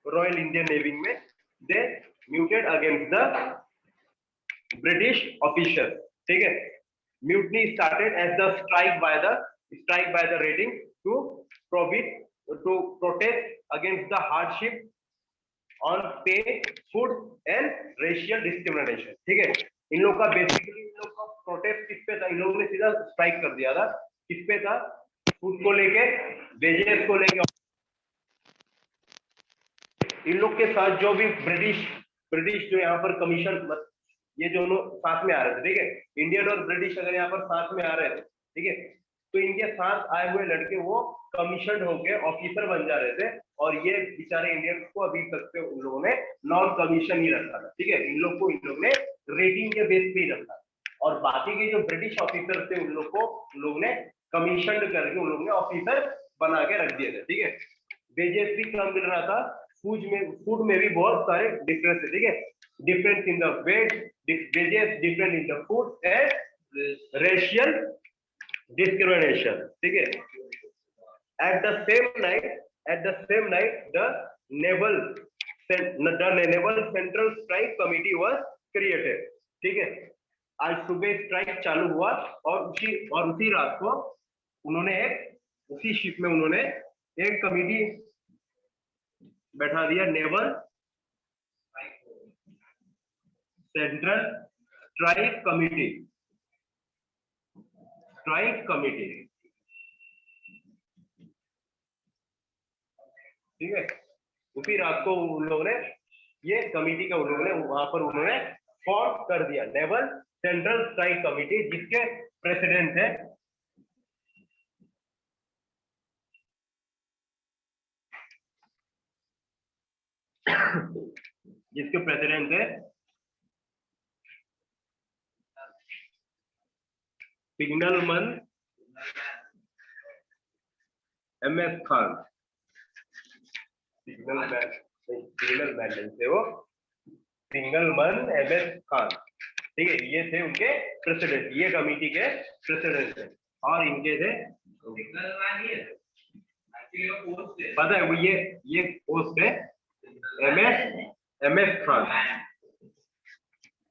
रॉयल इंडियन नेवी में। They muted against the British officer, ठीक है। Mutiny started as the strike by the rating to protest against the hardship on pay food and racial discrimination, ठीक है। इन लोग का बेसिकली इन लोग का प्रोटेस्ट किस पे था, इन लोगों ने सीधा स्ट्राइक कर दिया था, किस पे था, फूड को लेके, वेजेस को लेके। इन लोग के साथ जो भी ब्रिटिश जो यहाँ पर कमीशन, ये जो लोग साथ में आ रहे थे, ठीक है, इंडियन और ब्रिटिश अगर यहाँ पर साथ में आ रहे थे, ठीक है, तो इनके साथ आए हुए लड़के वो कमीशन होके ऑफिसर बन जा रहे थे और ये बेचारे इंडियंस को अभी तक से उन लोगों ने नॉन कमीशन ही रखा था, ठीक है। इन लोग ने रेटिंग के बेस पे ही रखा और बाकी के जो ब्रिटिश ऑफिसर थे उन लोग ने कमीशन करके उन लोग ने ऑफिसर बना के रख दिए थे, ठीक है। वेजेस भी कम मिल रहा था, फूड में भी बहुत सारे डिफरेंस है, ठीक है। Difference in the wages, difference in the food and racial discrimination, ठीक है। At the same night, the Naval Central Strike Committee was created, ठीक है। आज सुबह स्ट्राइक चालू हुआ और उसी रात को उसी शिप में उन्होंने एक कमिटी बैठा दिया, नेवल सेंट्रल स्ट्राइक कमिटी, ठीक है। उसी रात को उन लोगों ने ये कमिटी का वहां पर उन्होंने फॉर्म कर दिया, नेवल सेंट्रल स्ट्राइक कमिटी, जिसके प्रेसिडेंट है सिग्नलमैन MS खान। सिग्नलमैन थे वो, सिग्नलमैन MS खान, ठीक है। ये थे उनके प्रेसिडेंट, ये कमिटी के प्रेसिडेंट थे और इनके थे पता है वो ये पोस्ट है MS खान,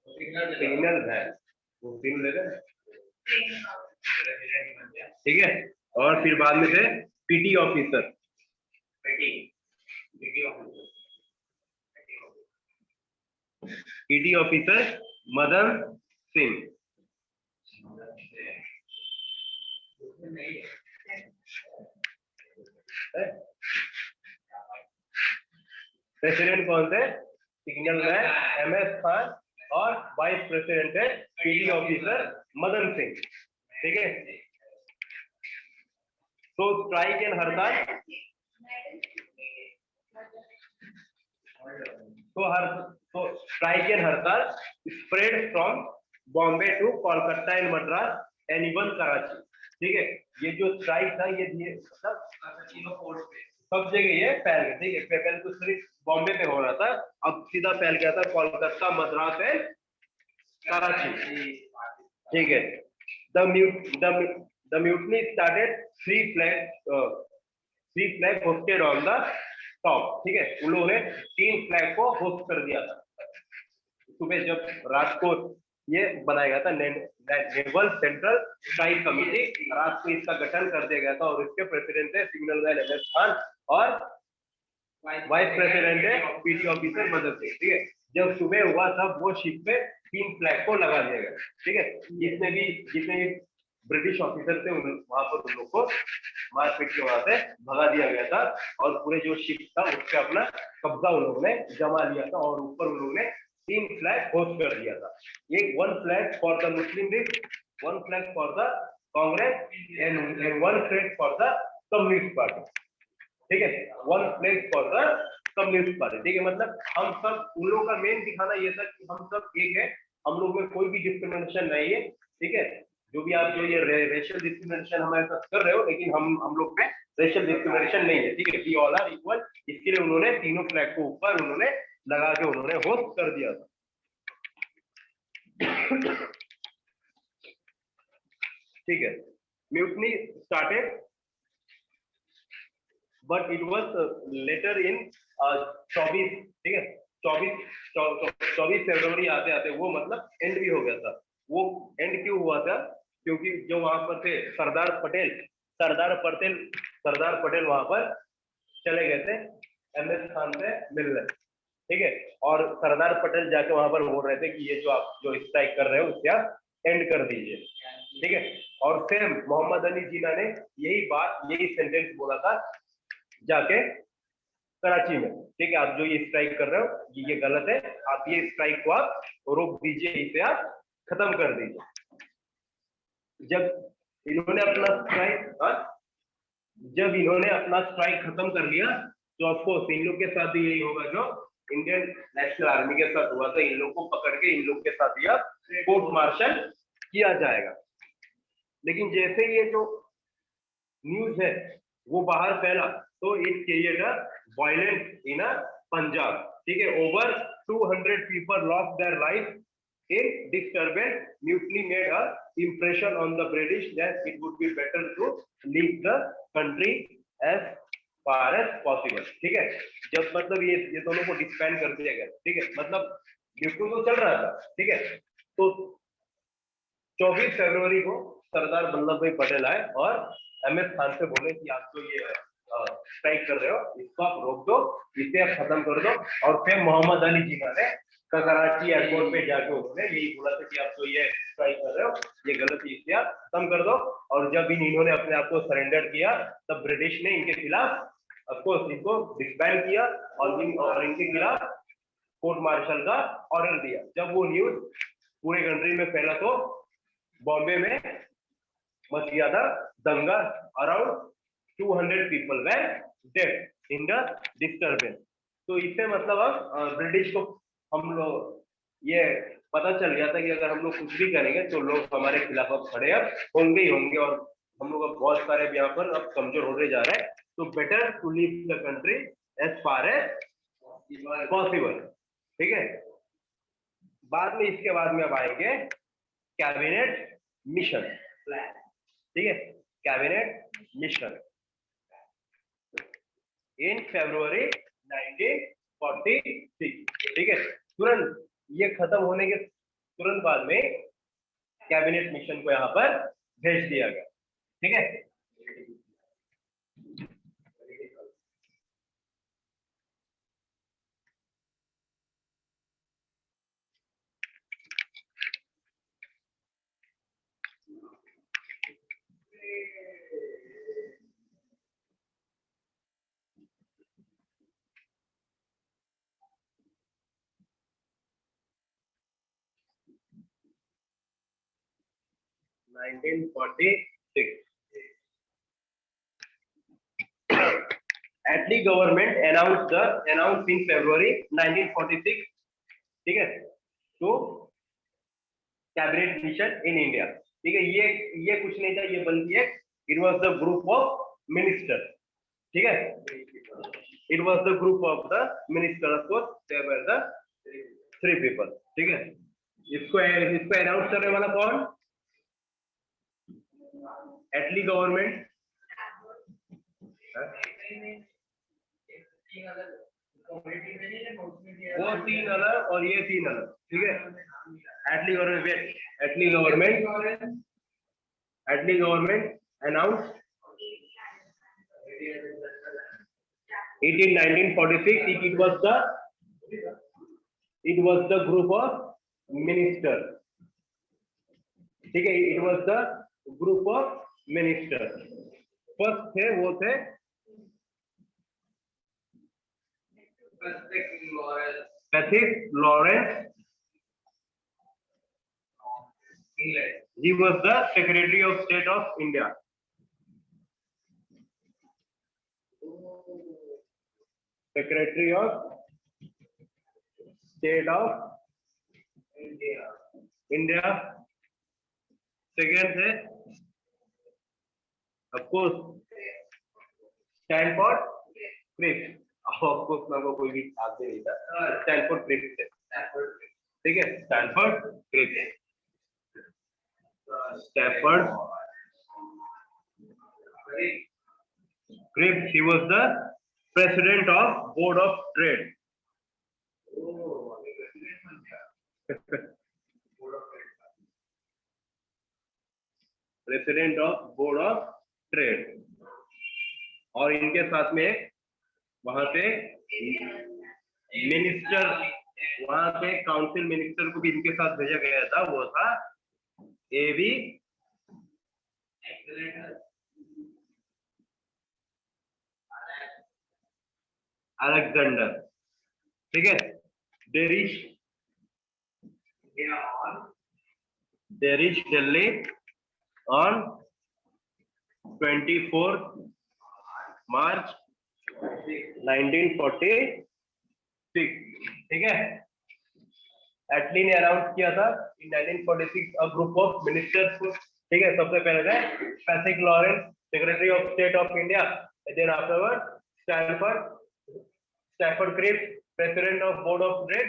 सिग्नल वैन, वो तीन ले रहे ठीक है। और फिर बाद में थे PT officer, PT officer Madan Singh. President कौन थे? सिग्नल मैन एमएस खान और वाइस प्रेसिडेंट है पीटी ऑफिसर मदन सिंह। ठीक है। तो स्ट्राइक एंड हड़ताल, तो स्ट्राइक एंड हड़ताल spread from Bombay to Kolkata and Madras and even Karachi. ठीक है। ये जो स्ट्राइक था ये सब जगह ये फैल गया। ठीक है। पहले तो सिर्फ बॉम्बे पे हो रहा था, अब सीधा फैल गया था कोलकाता, मद्रास एंड कराची। ठीक है। The mutiny started three flag hosted on the top. ठीक है। उन लोगों ने 3 फ्लैग को होस्ट कर दिया था। सुबह जब रात को ये बनाया गया था नेवल सेंट्रल स्ट्राइक कमेटी, रात को इसका गठन कर दिया गया था और इसके प्रेसिडेंट है सिग्नल मैन एमएस खान और वाइस प्रेसिडेंट है पीटी ऑफिसर मदन सिंह। ठीक है। जब सुबह हुआ तब वो शिप पे 3 फ्लैग को लगा दिया गया। ठीक है। जितने भी ब्रिटिश ऑफिसर थे वहां पर उन लोग को मारपीट के वहां से भगा दिया गया था और पूरे जो शिप था उस पे अपना कब्जा उन लोगों ने जमा लिया था और ऊपर उन लोगों ने 3 फ्लैग होस्ट कर दिया था। एक 1 flag for the Muslim league, 1 flag for the Congress and 1 flag for the communist party. ठीक है। 1 flag for the communist party. ठीक है। मतलब हम सब उन लोगों का मेन दिखाना ये था कि हम सब एक है, हम लोग में कोई भी डिस्क्रिमिनेशन नहीं है। ठीक है। जो भी आप जो ये रेशियल डिस्क्रिमिनेशन हमारे साथ कर रहे हो, लेकिन हम लोग में रेशियल डिस्क्रिमिनेशन नहीं है। ठीक है। We all are equal. इसके लिए उन्होंने तीनों फ्लैग को ऊपर उन्होंने लगा के उन्होंने होस्ट कर दिया था। ठीक है। Mutiny started but it was later in 24। ठीक है। 24 फरवरी आते आते वो मतलब एंड भी हो गया था। वो एंड क्यों हुआ था? क्योंकि जो वहां पर थे सरदार पटेल वहां पर चले गए थे एमएस खान से मिलने। ठीक है। और सरदार पटेल जाके वहां पर बोल रहे थे कि ये जो आप जो स्ट्राइक कर रहे हो उसका एंड कर दीजिए। ठीक है। और फिर मोहम्मद अली जिन्ना ने यही सेंटेंस बोला था जाके कराची में। ठीक है। आप जो ये स्ट्राइक कर रहे हो ये गलत है, आप ये स्ट्राइक को आप रोक दीजिए, इसे आप खत्म कर दीजिए। जब इन्होंने अपना स्ट्राइक खत्म कर लिया तो ऑफकोर्स इन लोग के साथ भी यही होगा जो इंडियन नेशनल आर्मी के साथ हुआ था। इन लोग को पकड़ के इन लोग के साथ यह कोर्ट मार्शल किया जाएगा। लेकिन जैसे ये जो न्यूज है वो बाहर फैला तो it created a violence in Punjab. ठीक है। Over 200 people lost their life in disturbance. Mutiny made a impression on the British that it would be better to leave the country as far as possible. ठीक है। जब मतलब ये दोनों को डिस्बैंड कर दिया गया। ठीक है। मतलब बिल्कुल तो चल रहा था। ठीक है। तो 24 फरवरी को सरदार वल्लभ भाई पटेल आए और एमएस खान से बोले कि आप जो ये स्ट्राइक कर रहे हो इसको आप रोक दो, इसे आप खत्म कर दो। और फिर मोहम्मद अली जिन्ना ने कराची एयरपोर्ट पे जाके उन्होंने यही बोला था कि आप जो ये स्ट्राइक कर रहे हो ये गलत है, इसे आप खत्म कर दो। और जब इन्होंने अपने आप को सरेंडर किया तब ब्रिटिश ने इनके खिलाफ ऑफकोर्स इनको डिसबैंड किया और इनके खिलाफ कोर्ट मार्शल का ऑर्डर दिया। जब वो न्यूज पूरे कंट्री में फैला तो बॉम्बे में मच गया था दंगा। Around 200 people were dead in the disturbance. तो इससे मतलब अब ब्रिटिश को हम लोग ये पता चल गया था कि अगर हम लोग कुछ भी करेंगे तो लोग हमारे खिलाफ अब खड़े अब होंगे ही होंगे और हम लोग अब बहुत सारे यहाँ पर अब कमजोर होते जा रहे हैं। तो better to leave the country as far as possible. ठीक है। बाद में इसके बाद में अब आएंगे कैबिनेट मिशन। ठीक है। कैबिनेट मिशन इन फरवरी 1946। ठीक है। तुरंत ये खत्म होने के तुरंत बाद में कैबिनेट मिशन को यहाँ पर भेज दिया गया। ठीक है, Attlee government announced in February 1946, ठीक है, तो कैबिनेट मिशन इन इंडिया। ठीक है, ये कुछ नहीं था, ये बनती है, it was the group of minister. ठीक है, it was the group of the minister, of course there were the 3 people. ठीक है, इसको अनाउंस करने वाला कौन? Attlee government. वो 3 अलग और ये 3 अलग। ठीक है, Attlee government announce in 1946, it was the group of minister। ठीक है, it was the group of minister। First थे वो थे Patrick Lawrence। He was the Secretary of State of India। Secretary of State of India। Second थे of course Stanford Cripps. Of course नाम को कोई भी आदमी नहीं था, स्टैनफोर्ड क्रिप्स थे। ठीक है, Stanford Cripps. He was the president of Board of Trade। President of board of trade. और इनके साथ में वहां पे मिनिस्टर, वहां पे काउंसिल मिनिस्टर को भी इनके साथ भेजा गया था, वो था एवी अलेक्जेंडर। ठीक है, they reached Delhi on 24 March 1946। ठीक है, एटली ने अनाउंस किया था in 1946 a group of ministers को। ठीक है, सबसे पहले थे Patrick Lawrence, secretary of state of India, then afterward Stanford Cripps, president of board of trade,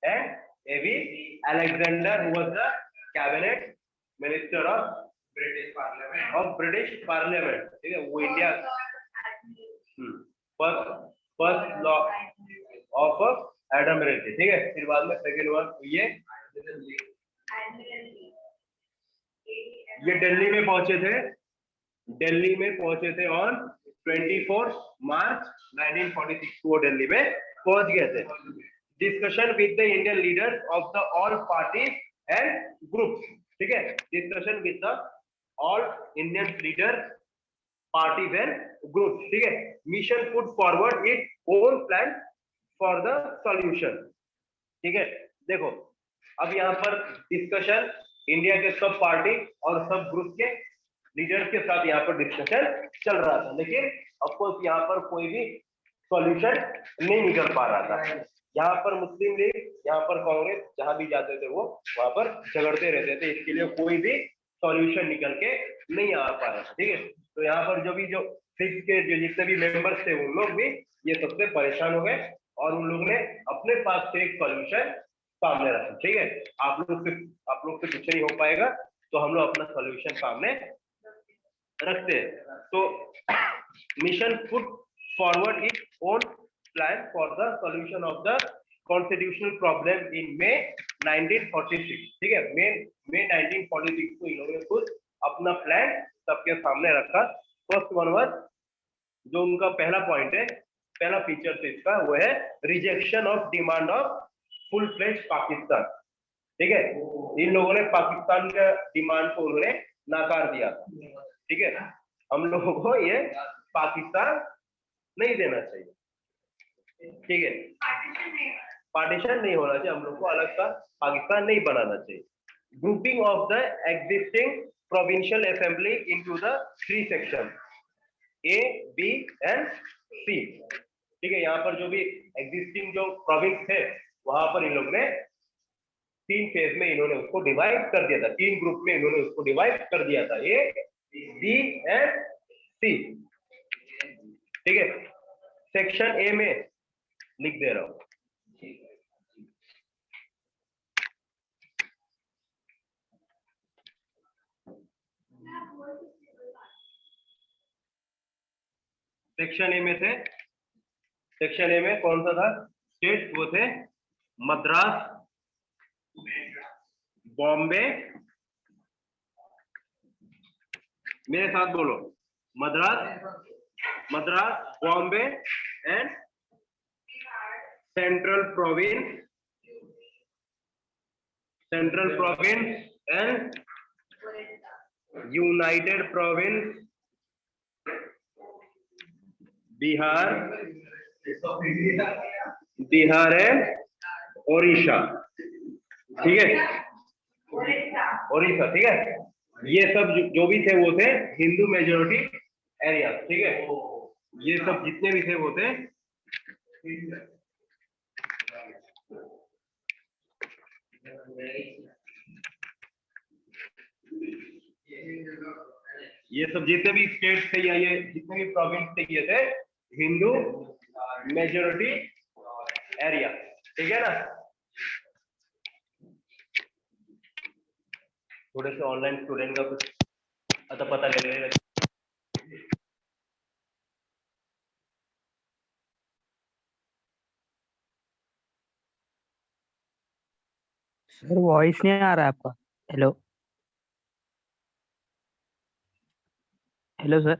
and A V Alexander, who was the cabinet minister of British parliament. ठीक है, वो India first lord of admiralty. ठीक है, फिर बाद में second one ये दिल्ली में पहुंचे थे ऑन 24 मार्च 1946 को दिल्ली में पहुंच गए थे। Discussion with the Indian leaders of the all parties and groups. ठीक है, discussion with the all Indian leaders, parties and groups. ठीक है, mission put forward it own plan for the solution. ठीक है, देखो अब यहाँ पर डिस्कशन इंडिया के सब पार्टी और सब ग्रुप के लीडर्स के साथ यहाँ पर डिस्कशन चल रहा था, लेकिन ऑफकोर्स यहाँ पर कोई भी सॉल्यूशन नहीं निकल पा रहा था। यहाँ पर मुस्लिम लीग, यहाँ पर कांग्रेस, जहां भी जाते थे वो वहां पर झगड़ते रहते थे, इसके लिए कोई भी सॉल्यूशन निकल के नहीं आ पा रहा था। ठीक है, तो यहाँ पर जो सिक्स के जितने भी मेंबर्स थे उन लोग भी ये सबसे परेशान हो गए और उन लोगों ने अपने पास से एक सॉल्यूशन सामने रखा। ठीक है, आप लोग से कुछ नहीं हो पाएगा, तो हम लोग अपना सॉल्यूशन सामने रखते हैं। तो mission put forward it own plan for the solution of the constitutional problem in May 1946। ठीक है, May 1946 को इन्होंने खुद अपना प्लान सबके सामने रखा। फर्स्ट वन वाज, जो उनका पहला पॉइंट है, पहला फीचर है इसका, वो है rejection of demand of full fledge Pakistan. ठीक है, इन लोगों ने पाकिस्तान का डिमांड को उन्होंने नकार दिया। ठीक है, हम लोगों को ये पाकिस्तान नहीं देना चाहिए। ठीक है, पार्टीशन नहीं होना चाहिए, हम लोग को अलग सा पाकिस्तान नहीं बनाना चाहिए। Grouping of the existing provincial assembly into the 3 section A, B and C। ठीक है, यहाँ पर जो भी एग्जिस्टिंग जो प्रोविंस है वहां पर इन लोग ने 3 फेज में इन्होंने उसको डिवाइड कर दिया था, 3 ग्रुप में इन्होंने उसको डिवाइड कर दिया था, A, B एंड C। ठीक है, सेक्शन A में लिख दे रहा हूं, सेक्शन ए में थे, सेक्शन ए में कौन सा था स्टेट, वो थे मद्रास, बॉम्बे, मेरे साथ बोलो, Madras, Madras, Bombay and central province, central province and United province Bihar, Bihar and Odisha. ठीक है, ओडिशा। ठीक है, ये सब जो भी थे वो थे हिंदू मेजोरिटी एरिया। ठीक है, ये सब जितने भी थे वो थे ये सब जितने भी स्टेट थे या ये जितने भी प्रोविंस थे ये थे हिंदू मेजोरिटी एरिया। ठीक है ना, थोड़े से ऑनलाइन स्टूडेंट का कुछ पता लगेगा।
सर वॉइस नहीं आ रहा है आपका। Hello, hello sir.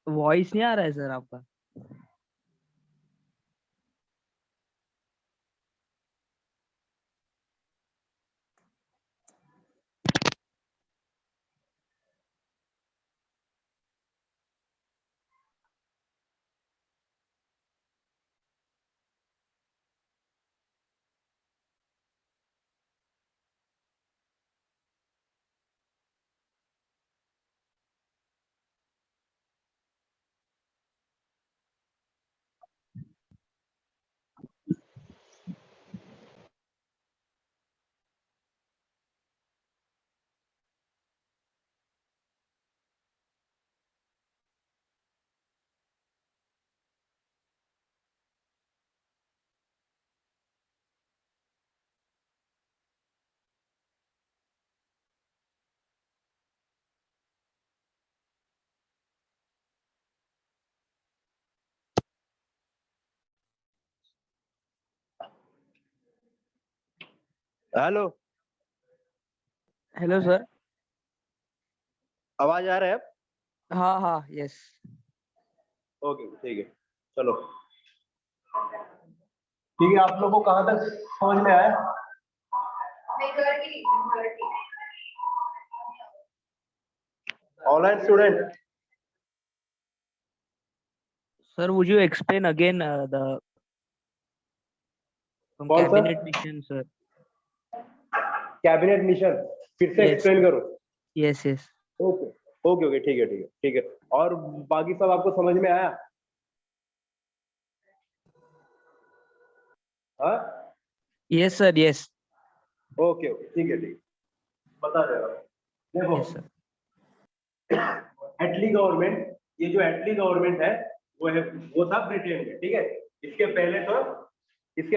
वॉइस नहीं आ रहा है सर आपका।
Hello,
hello sir.
आवाज आ रहा है?
हाँ हाँ, यस।
ओके, ठीक है, चलो ठीक है। आप लोगों को कहाँ तक समझ में आया? Online student,
sir would you explain again the
कौन सा?
cabinet mission sir?
Cabinet mission फिर से
Yes,
एक्सप्लेन करो।
Yes yes.
Okay okay okay, ठीक है ठीक है ठीक है। और बाकी सब आपको समझ में आया? हाँ,
yes sir, yes.
Okay okay, ठीक है ठीक है, बता दे रहा हूँ। देखो,
यस सर।
एटली गवर्नमेंट, ये जो एटली गवर्नमेंट है वो था ब्रिटेन में। ठीक है, इसके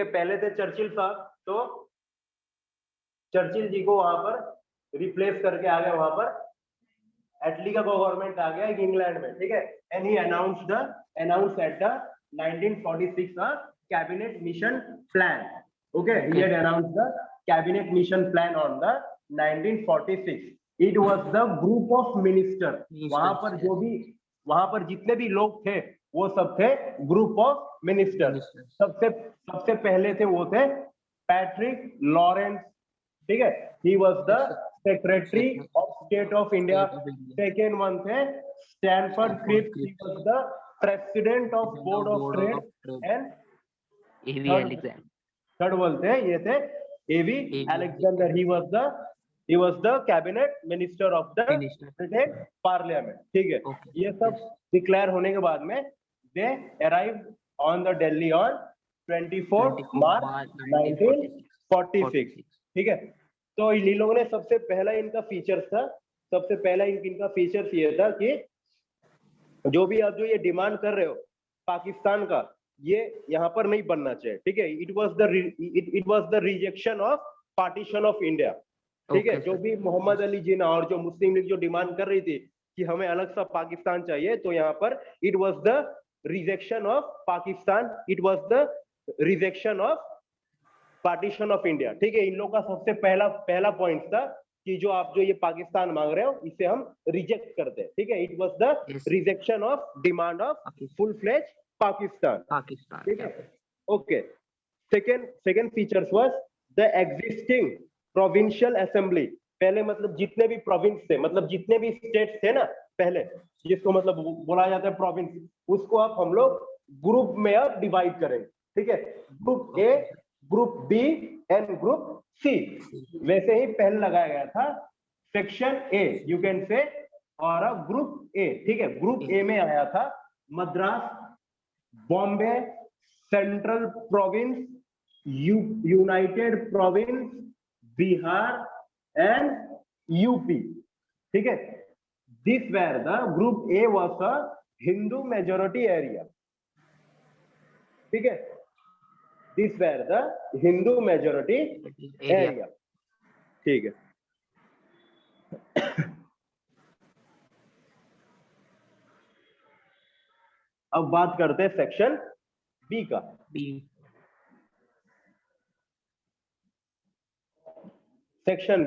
पहले थे चर्चिल साहब, तो चर्चिल जी को वहां पर रिप्लेस करके आ गए, वहां पर एटली का गवर्नमेंट आ गया इंग्लैंड में। ठीक है, and he announce at the 1946 cabinet mission plan. Okay, he had announced the cabinet mission plan on the 1946. It was the group of ministers. वहां पर जितने भी लोग थे वो सब थे ग्रुप ऑफ मिनिस्टर. सबसे पहले थे वो थे पैट्रिक लॉरेंस. ठीक है, he was the secretary of state of India. Second one थे Stanford Cripps. he was the president of board of trade and third बोलते हैं ये थे A V Alexander. he was the cabinet minister of the British parliament. ठीक है, ये सब declare होने के बाद में they arrived on the Delhi on 24 March 1946. ठीक है, तो इन लोगों ने सबसे पहला इनका फीचर्स ये था कि जो भी आप जो ये डिमांड कर रहे हो पाकिस्तान का, ये यहाँ पर नहीं बनना चाहिए. ठीक है, it was the rejection of partition of India. ठीक है, जो भी मोहम्मद अली जिन्ना और जो मुस्लिम लीग जो डिमांड कर रही थी कि हमें अलग सा पाकिस्तान चाहिए, तो यहाँ पर it was the rejection of Pakistan, it was the rejection of partition of India. ठीक है, इन लोगों का सबसे पहला पॉइंट था कि जो आप जो ये पाकिस्तान मांग रहे हो इसे हम रिजेक्ट करते हैं. ठीक है, it was the rejection of demand of full fledge Pakistan. ठीक है, okay. Second features was the existing provincial assembly. पहले मतलब जितने भी प्रोविंस थे, मतलब जितने भी स्टेट्स थे ना पहले, जिसको मतलब बोला जाता है प्रोविंस, उसको अब हम लोग ग्रुप में अब डिवाइड करेंगे. ठीक है, group A, group B and group C. वैसे ही पहले लगाया गया था section A, you can say, और ग्रुप ए. ठीक है, ग्रुप ए में आया था Madras, Bombay, central province, united province, Bihar and UP. ठीक है, this were the group A was a Hindu majority area. ठीक है, this were the Hindu majority area. ठीक है, अब बात करते हैं सेक्शन बी का. सेक्शन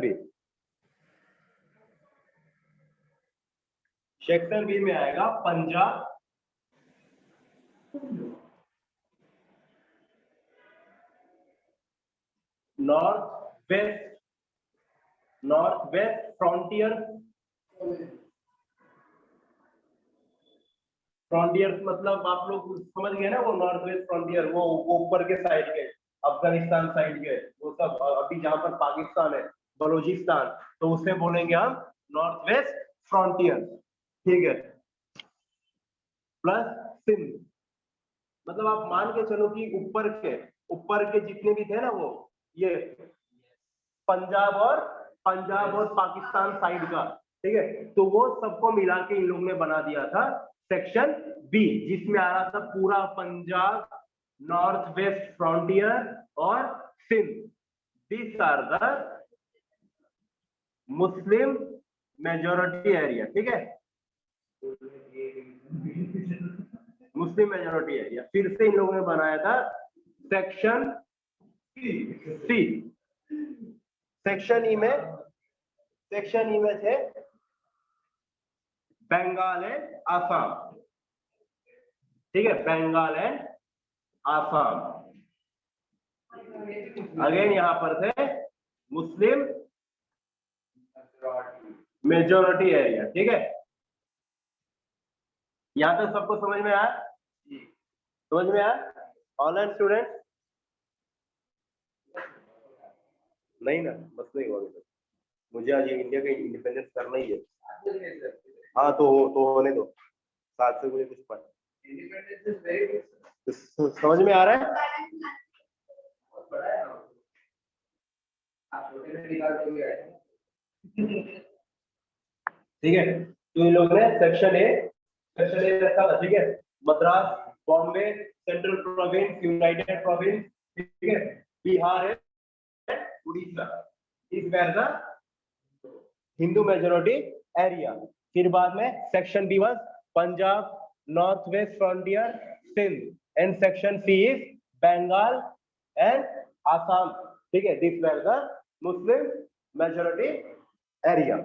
बी में आएगा पंजाब, नॉर्थ वेस्ट फ्रंटियर्स मतलब आप लोग समझ गए ना, वो नॉर्थ वेस्ट फ्रंटियर, वो ऊपर के साइड के, अफगानिस्तान साइड के, वो सब अभी जहां पर पाकिस्तान है, बलूचिस्तान, तो उसे बोलेंगे हम नॉर्थ वेस्ट फ्रंटियर. ठीक है, प्लस सिंध. मतलब आप मान के चलो कि ऊपर के जितने भी थे ना, वो ये पंजाब और पाकिस्तान साइड का. ठीक है, तो वो सबको मिला के इन लोगों ने बना दिया था सेक्शन बी, जिसमें आ रहा था पूरा पंजाब, नॉर्थ वेस्ट फ्रंटियर और Sindh. This are the Muslim majority area. ठीक है, मुस्लिम मेजॉरिटी एरिया. फिर से इन लोगों ने बनाया था सेक्शन सी. सेक्शन ई में थे बंगाल एंड आसाम. ठीक है, बंगाल एंड आसाम. अगेन यहां पर थे मुस्लिम मेजॉरिटी एरिया. ठीक है, यहां तक सबको समझ में आया? ऑनलाइन स्टूडेंट नहीं ना, बस नहीं होगा. मुझे आज इंडिया का इंडिपेंडेंस करना ही है. हाँ, तो होने दो, साथ से मुझे कुछ पढ़. समझ में आ रहा है? ठीक है, तो इन लोगों ने सेक्शन ए रखा था. ठीक है, Madras, Bombay, central province, united province. ठीक है, बिहार है, Orissa. This were the Hindu majority area. फिर बाद में section B was Punjab, north west frontier, Sindh, and section C is Bengal and Assam. ठीक है, these were the Muslim majority area.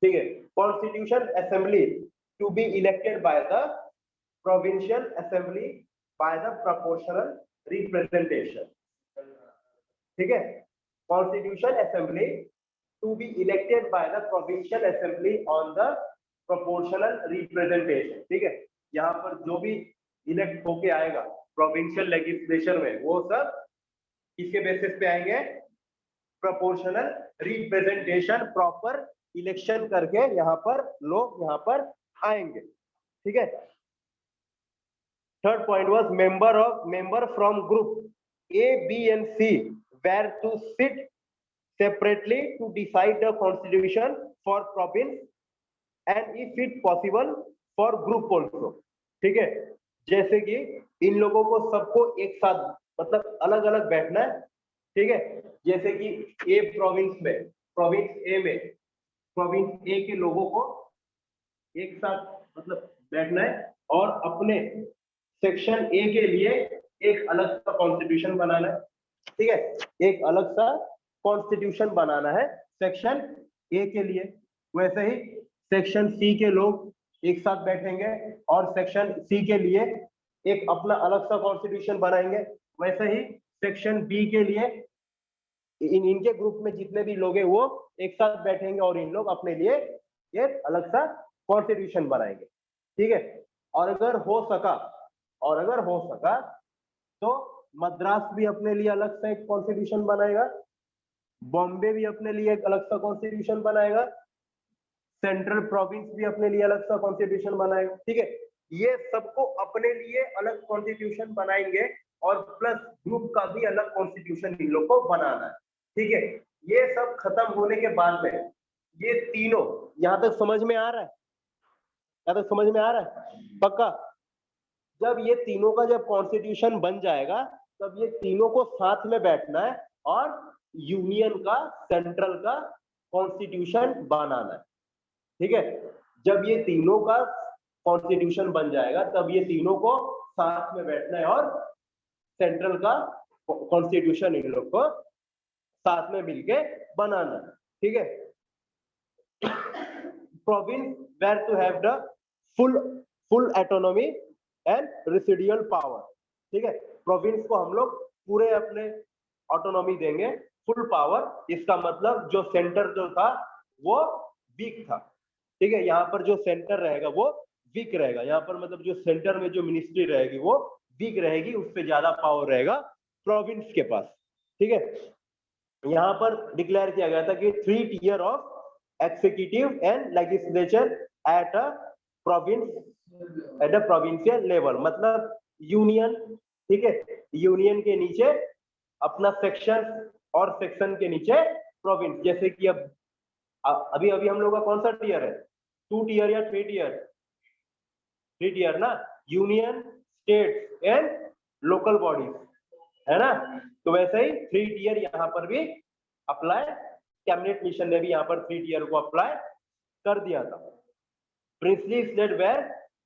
ठीक है, Constitution Assembly to be elected by the Provincial Assembly by the proportional representation. ठीक है, Constitution Assembly to be elected by the Provincial Assembly on the proportional representation. ठीक है, यहाँ पर जो भी इलेक्ट होके आएगा प्रोविंशियल लेजिस्लेशन में वो सब किसके बेसिस पे आएंगे? प्रोपोर्शनल रिप्रेजेंटेशन, प्रॉपर इलेक्शन करके यहाँ पर लोग यहाँ पर आएंगे. ठीक है. Third point was member from group A, B and C were to sit separately to decide the constitution for province and if it possible for group also. ठीक है, जैसे कि इन लोगों को सबको एक साथ मतलब अलग अलग बैठना है. ठीक है, जैसे कि ए प्रोविंस में, प्रोविंस ए में, प्रोविंस ए के लोगों को एक साथ मतलब बैठना है और अपने सेक्शन ए के लिए एक अलग सा कॉन्स्टिट्यूशन बनाना है. ठीक है, एक अलग सा कॉन्स्टिट्यूशन बनाना है सेक्शन ए के लिए. वैसे ही सेक्शन सी के लोग एक साथ बैठेंगे और सेक्शन सी के लिए एक अपना अलग सा कॉन्स्टिट्यूशन बनाएंगे. वैसे ही सेक्शन बी के लिए इनके ग्रुप में जितने भी लोग हैं वो एक साथ बैठेंगे और इन लोग अपने लिए एक अलग सा कॉन्स्टिट्यूशन बनाएंगे. ठीक है, और अगर हो सका तो मद्रास भी अपने लिए अलग सा एक कॉन्स्टिट्यूशन बनाएगा, बॉम्बे भी अपने लिए एक अलग सा कॉन्स्टिट्यूशन बनाएगा, सेंट्रल प्रोविंस भी अपने लिए अलग सा कॉन्स्टिट्यूशन बनाएगा. ठीक है, ये सबको अपने लिए अलग कॉन्स्टिट्यूशन बनाएंगे और प्लस ग्रुप का भी अलग कॉन्स्टिट्यूशन इन लोग को बनाना है. ठीक है, ये सब खत्म होने के बाद में ये तीनों, यहाँ तक समझ में आ रहा है? यहाँ तक समझ में आ रहा है पक्का? जब ये तीनों का जब कॉन्स्टिट्यूशन बन जाएगा तब ये तीनों को साथ में बैठना है और यूनियन का, सेंट्रल का कॉन्स्टिट्यूशन बनाना है. ठीक है, जब ये तीनों का कॉन्स्टिट्यूशन बन जाएगा तब ये तीनों को साथ में बैठना है और सेंट्रल का कॉन्स्टिट्यूशन इन लोग को साथ में मिलके बनाना है. ठीक है, province were to have the full autonomy and residual power. ठीक है, प्रोविंस को हम लोग पूरे अपने ऑटोनॉमी देंगे, फुल पावर. इसका मतलब जो सेंटर जो था वो वीक था. ठीक है, यहाँ पर जो सेंटर रहेगा वो वीक रहेगा. यहाँ पर मतलब जो सेंटर में जो मिनिस्ट्री रहेगी वो वीक रहेगी, उससे ज्यादा पावर रहेगा प्रोविंस के पास. ठीक है, यहाँ पर डिक्लेयर किया गया था कि 3 tier of executive and legislature at a provincial level. मतलब यूनियन. ठीक है, यूनियन के नीचे अपना सेक्शन और सेक्शन के नीचे प्रोविंस. जैसे कि अब अभी हम लोग का कौन सा टीयर है? 2 tier या 3 tier? 3 tier ना, union, states and local bodies, है ना. तो वैसे ही 3 tier यहाँ पर भी अप्लाई, कैबिनेट मिशन ने भी यहाँ पर 3 tier को अप्लाई कर दिया था. Princely state were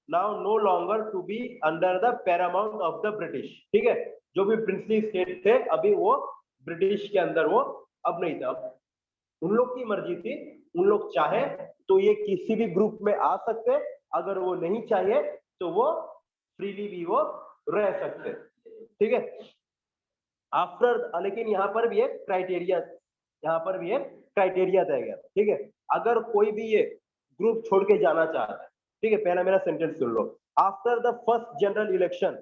now no longer to be under the paramount of the British. ठीक है, जो भी प्रिंसली स्टेट थे अभी वो ब्रिटिश के अंदर वो अब नहीं था. उन लोग की मर्जी थी, उन लोग चाहे तो ये किसी भी ग्रुप में आ सकते, अगर वो नहीं चाहिए तो वो फ्रीली भी वो रह सकते. ठीक है, आफ्टर, लेकिन यहाँ पर भी एक क्राइटेरिया तय गया. ठीक है, अगर कोई भी ये ग्रुप छोड़ के जाना चाहता है, ठीक है, पहला मेरा sentence soon low. After the first general election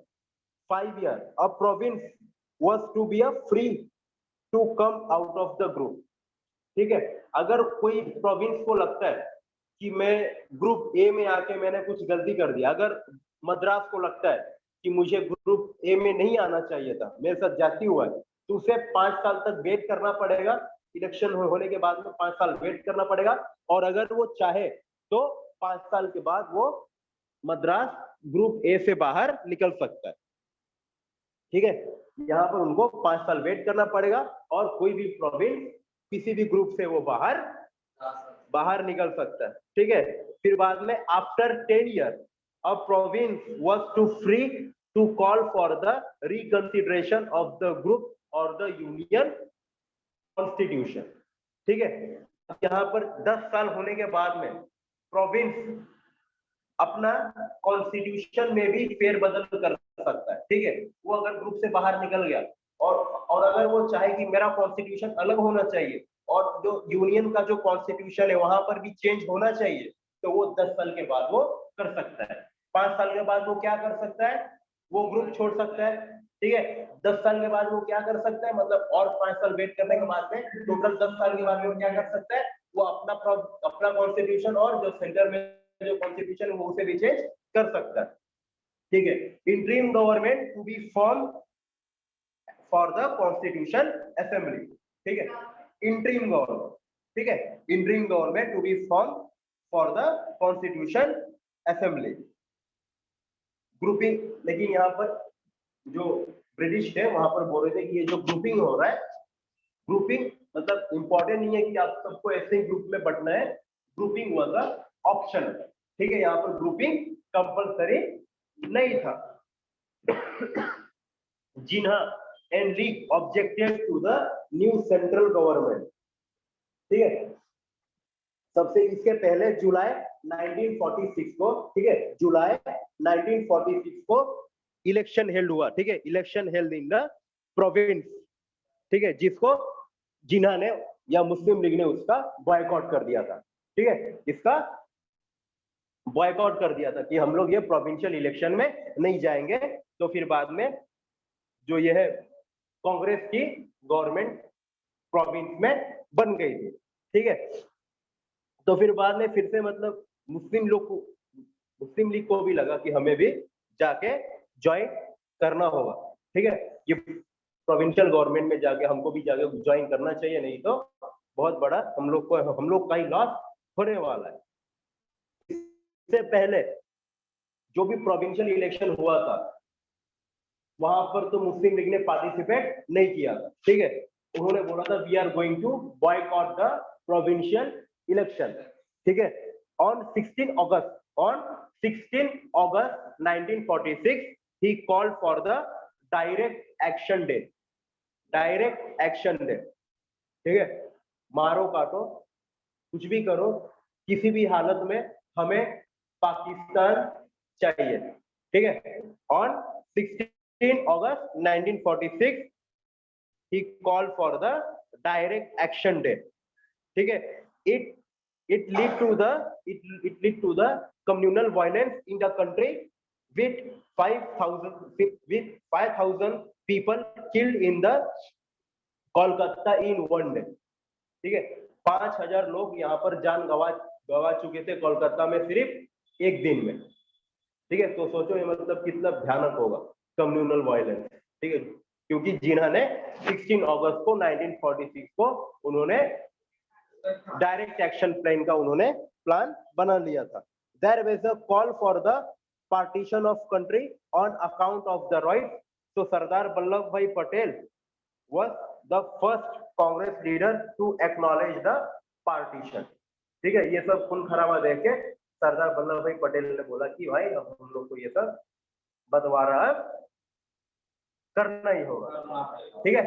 5 years a province was to be a free to come out of the group. ठीक है, अगर कोई प्रोविंस को लगता है कि मैं ग्रुप ए में आके मैंने कुछ गलती कर दिया, अगर मद्रास को लगता है कि मुझे ग्रुप ए में नहीं आना चाहिए था, मेरे साथ जाती हुआ है, तो उसे 5 साल तक वेट करना पड़ेगा. इलेक्शन होने के बाद में 5 साल वेट करना पड़ेगा. और अगर वो चाहे तो 5 साल के बाद वो मद्रास ग्रुप ए से बाहर निकल सकता है. ठीक है, यहाँ पर उनको 5 साल वेट करना पड़ेगा और कोई भी प्रोविंस किसी भी ग्रुप से वो बाहर निकल सकता है. ठीक है, फिर बाद में after 10 years a province was to free to call for the reconsideration of the group और द यूनियन कॉन्स्टिट्यूशन। ठीक है, यहाँ पर 10 साल होने के बाद में प्रोविंस अपना कॉन्स्टिट्यूशन में भी फेरबदल कर सकता है। ठीक है, वो अगर ग्रुप से बाहर निकल गया और अगर वो चाहे कि मेरा कॉन्स्टिट्यूशन अलग होना चाहिए और जो यूनियन का जो कॉन्स्टिट्यूशन है वहां पर भी चेंज होना चाहिए, तो वो 10 साल के बाद वो कर सकता है। 5 साल के बाद वो क्या कर सकता है, वो ग्रुप छोड़ सकता है। ठीक है, 10 साल के बाद वो क्या कर सकता है, मतलब और 5 साल वेट करने के बाद में टोटल 10 साल के बाद वो क्या कर सकता है, वो अपना कॉन्स्टिट्यूशन और जो सेंटर में जो कॉन्स्टिट्यूशन है वो उसे भी चेंज कर सकता है। ठीक है, interim government to be form for the constitution assembly. ठीक है, इंटरिम गवर्नमेंट, ठीक है, interim government to be form for the constitution assembly grouping. लेकिन यहाँ पर जो ब्रिटिश है वहां पर बोल रहे थे कि ये जो ग्रुपिंग हो रहा है, ग्रुपिंग मतलब इंपॉर्टेंट नहीं है कि आप सबको ऐसे ही ग्रुप में बंटना है, ग्रुपिंग हुआ था ऑप्शन। ठीक है, यहाँ पर ग्रुपिंग कंपलसरी नहीं था। Jinnah and league objected to the new central government. ठीक है, सबसे इसके पहले जुलाई 1946 को, ठीक है, जुलाई 1946 को इलेक्शन हेल्ड हुआ। ठीक है, election held in the province. ठीक है, जिसको जिन्हा ने या मुस्लिम लीग ने उसका बॉयकॉट कर दिया था। ठीक है, इसका बॉयकॉट कर दिया था कि हम लोग ये प्रोविंशियल इलेक्शन में नहीं जाएंगे। तो फिर बाद में जो ये है कांग्रेस की गवर्नमेंट प्रोविंस में बन गई थी। ठीक है, तो फिर बाद में फिर से मतलब मुस्लिम लीग को भी लगा कि हमें भी जाके ज्वाइन करना होगा। ठीक है, ये प्रोविंशियल गवर्नमेंट में जाके हमको भी जाके ज्वाइन करना चाहिए, नहीं तो बहुत बड़ा हम लोग का ही लॉस होने वाला है। इससे पहले जो भी प्रोविंशियल इलेक्शन हुआ था वहां पर तो मुस्लिम लीग ने पार्टिसिपेट नहीं किया था। ठीक है, उन्होंने बोला था we are going to boycott the provincial election. ठीक है, on 16 August 1946 he called for the direct action day। Direct action day. ठीक है, मारो काटो कुछ भी करो, किसी भी हालत में हमें पाकिस्तान चाहिए। ठीक है, on 16 August 1946 he called for the direct action day। ठीक है, it lead to the communal violence in the country with 5,000 people killed in the Kolkata in one day। ठीक है, 5,000 लोग यहाँ पर जान गवा चुके थे कोलकाता में सिर्फ एक दिन में। ठीक है, तो सोचो ये मतलब कितना भयानक होगा कम्युनल वायलेंस। ठीक है, क्योंकि जिन्होंने 16 अगस्त को 1946 को उन्होंने डायरेक्ट एक्शन प्लान का उन्होंने प्लान बना लिया था। There was a call for the partition of country on account of the rights। So Sardar Vallabhbhai Patel was the first Congress leader to acknowledge the partition। ठीक है, ये सब खून खराबा देख के सरदार वल्लभ भाई पटेल ने बोला कि भाई अब हम लोग को ये सब बंटवारा करना ही होगा। ठीक है,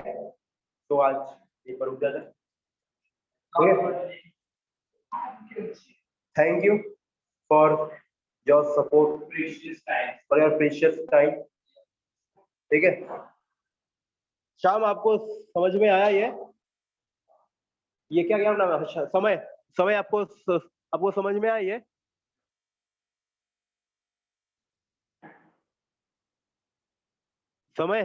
तो आज ये पर रुक जाते। Thank you for your support, for your precious time। ठीक है, शाम आपको समझ में आया ये क्या नाम है, समय आपको समझ में आया समय